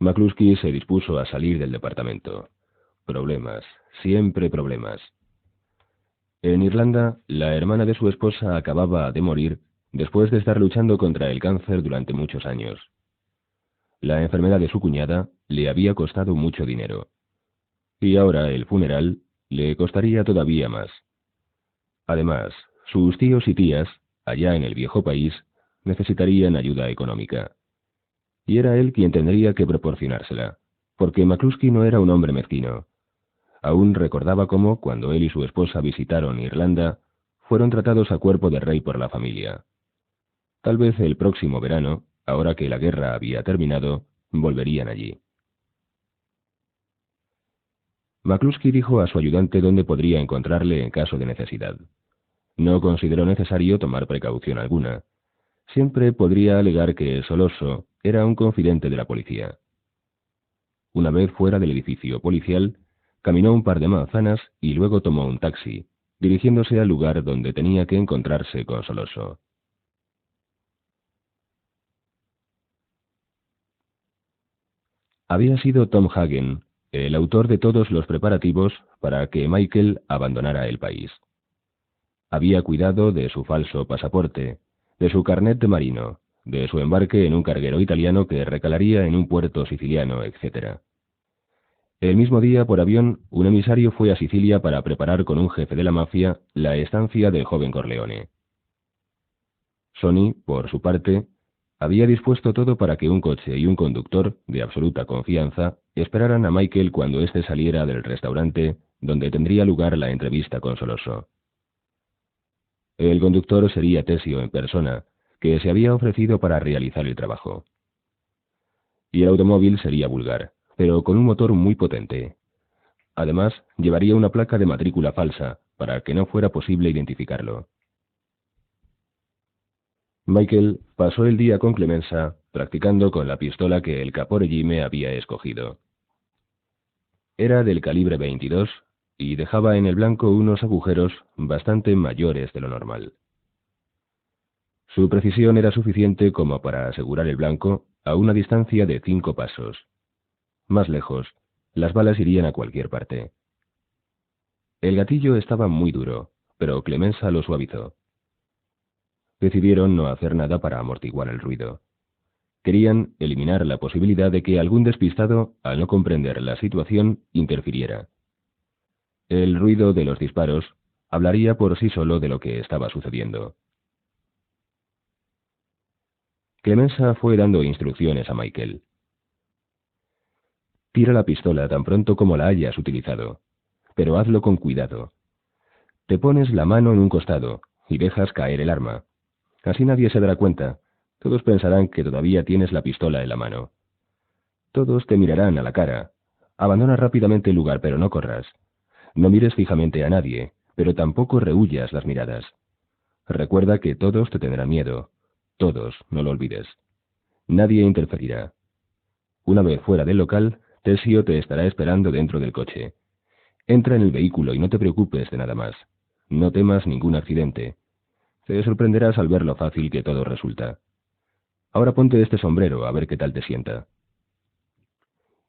McCluskey se dispuso a salir del departamento. Problemas, siempre problemas. En Irlanda, la hermana de su esposa acababa de morir después de estar luchando contra el cáncer durante muchos años. La enfermedad de su cuñada le había costado mucho dinero. Y ahora el funeral le costaría todavía más. Además, sus tíos y tías, allá en el viejo país, necesitarían ayuda económica. Y era él quien tendría que proporcionársela, porque McCluskey no era un hombre mezquino. Aún recordaba cómo, cuando él y su esposa visitaron Irlanda, fueron tratados a cuerpo de rey por la familia. Tal vez el próximo verano, ahora que la guerra había terminado, volverían allí. McCluskey dijo a su ayudante dónde podría encontrarle en caso de necesidad. No consideró necesario tomar precaución alguna. Siempre podría alegar que Soloso era un confidente de la policía. Una vez fuera del edificio policial, caminó un par de manzanas y luego tomó un taxi, dirigiéndose al lugar donde tenía que encontrarse con Soloso. Había sido Tom Hagen, el autor de todos los preparativos para que Michael abandonara el país. Había cuidado de su falso pasaporte, de su carnet de marino, de su embarque en un carguero italiano que recalaría en un puerto siciliano, etc. El mismo día, por avión, un emisario fue a Sicilia para preparar con un jefe de la mafia la estancia del joven Corleone. Sonny, por su parte, había dispuesto todo para que un coche y un conductor, de absoluta confianza, esperaran a Michael cuando éste saliera del restaurante donde tendría lugar la entrevista con Soloso. El conductor sería Tessio en persona, que se había ofrecido para realizar el trabajo. Y el automóvil sería vulgar, pero con un motor muy potente. Además, llevaría una placa de matrícula falsa, para que no fuera posible identificarlo. Michael pasó el día con Clemenza, practicando con la pistola que el caporegime había escogido. Era del calibre 22 y dejaba en el blanco unos agujeros bastante mayores de lo normal. Su precisión era suficiente como para asegurar el blanco a una distancia de 5 pasos. Más lejos, las balas irían a cualquier parte. El gatillo estaba muy duro, pero Clemenza lo suavizó. Decidieron no hacer nada para amortiguar el ruido. Querían eliminar la posibilidad de que algún despistado, al no comprender la situación, interfiriera. El ruido de los disparos hablaría por sí solo de lo que estaba sucediendo. Clemenza fue dando instrucciones a Michael. Tira la pistola tan pronto como la hayas utilizado, pero hazlo con cuidado. Te pones la mano en un costado y dejas caer el arma. Así nadie se dará cuenta. Todos pensarán que todavía tienes la pistola en la mano. Todos te mirarán a la cara. Abandona rápidamente el lugar, pero no corras. No mires fijamente a nadie, pero tampoco rehuyas las miradas. Recuerda que todos te tendrán miedo. Todos, no lo olvides. Nadie interferirá. Una vez fuera del local, Tessio te estará esperando dentro del coche. Entra en el vehículo y no te preocupes de nada más. No temas ningún accidente. Te sorprenderás al ver lo fácil que todo resulta. Ahora ponte este sombrero a ver qué tal te sienta.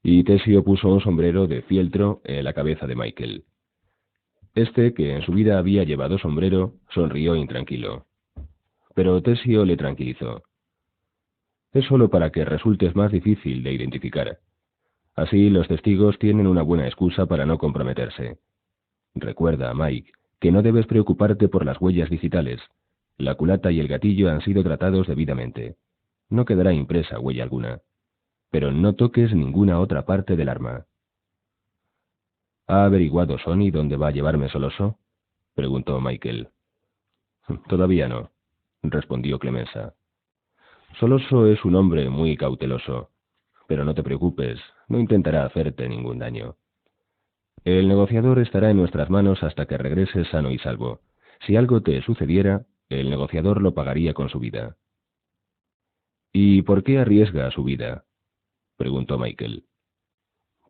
Y Tessio puso un sombrero de fieltro en la cabeza de Michael. Este, que en su vida había llevado sombrero, sonrió intranquilo. Pero Tessio le tranquilizó. Es solo para que resultes más difícil de identificar. Así los testigos tienen una buena excusa para no comprometerse. Recuerda, Mike, que no debes preocuparte por las huellas digitales. La culata y el gatillo han sido tratados debidamente. No quedará impresa huella alguna. Pero no toques ninguna otra parte del arma. ¿Ha averiguado Sonny dónde va a llevarme Soloso?, preguntó Michael. Todavía no, respondió Clemenza. Soloso es un hombre muy cauteloso, pero no te preocupes, no intentará hacerte ningún daño. El negociador estará en nuestras manos hasta que regrese sano y salvo. Si algo te sucediera, el negociador lo pagaría con su vida. ¿Y por qué arriesga su vida?, preguntó Michael.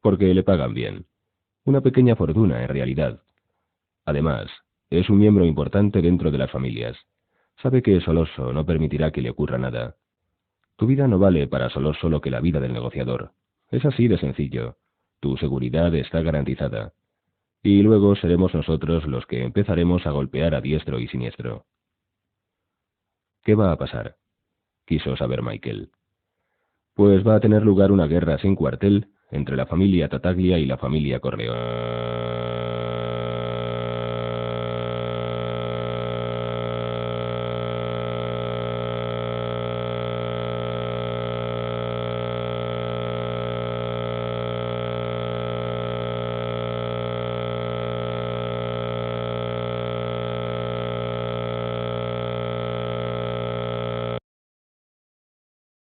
Porque le pagan bien. Una pequeña fortuna, en realidad. Además, es un miembro importante dentro de las familias. Sabe que Soloso no permitirá que le ocurra nada. Tu vida no vale para Soloso lo que la vida del negociador. Es así de sencillo. Tu seguridad está garantizada. Y luego seremos nosotros los que empezaremos a golpear a diestro y siniestro. ¿Qué va a pasar?, quiso saber Michael. Pues va a tener lugar una guerra sin cuartel entre la familia Tartaglia y la familia Corleone.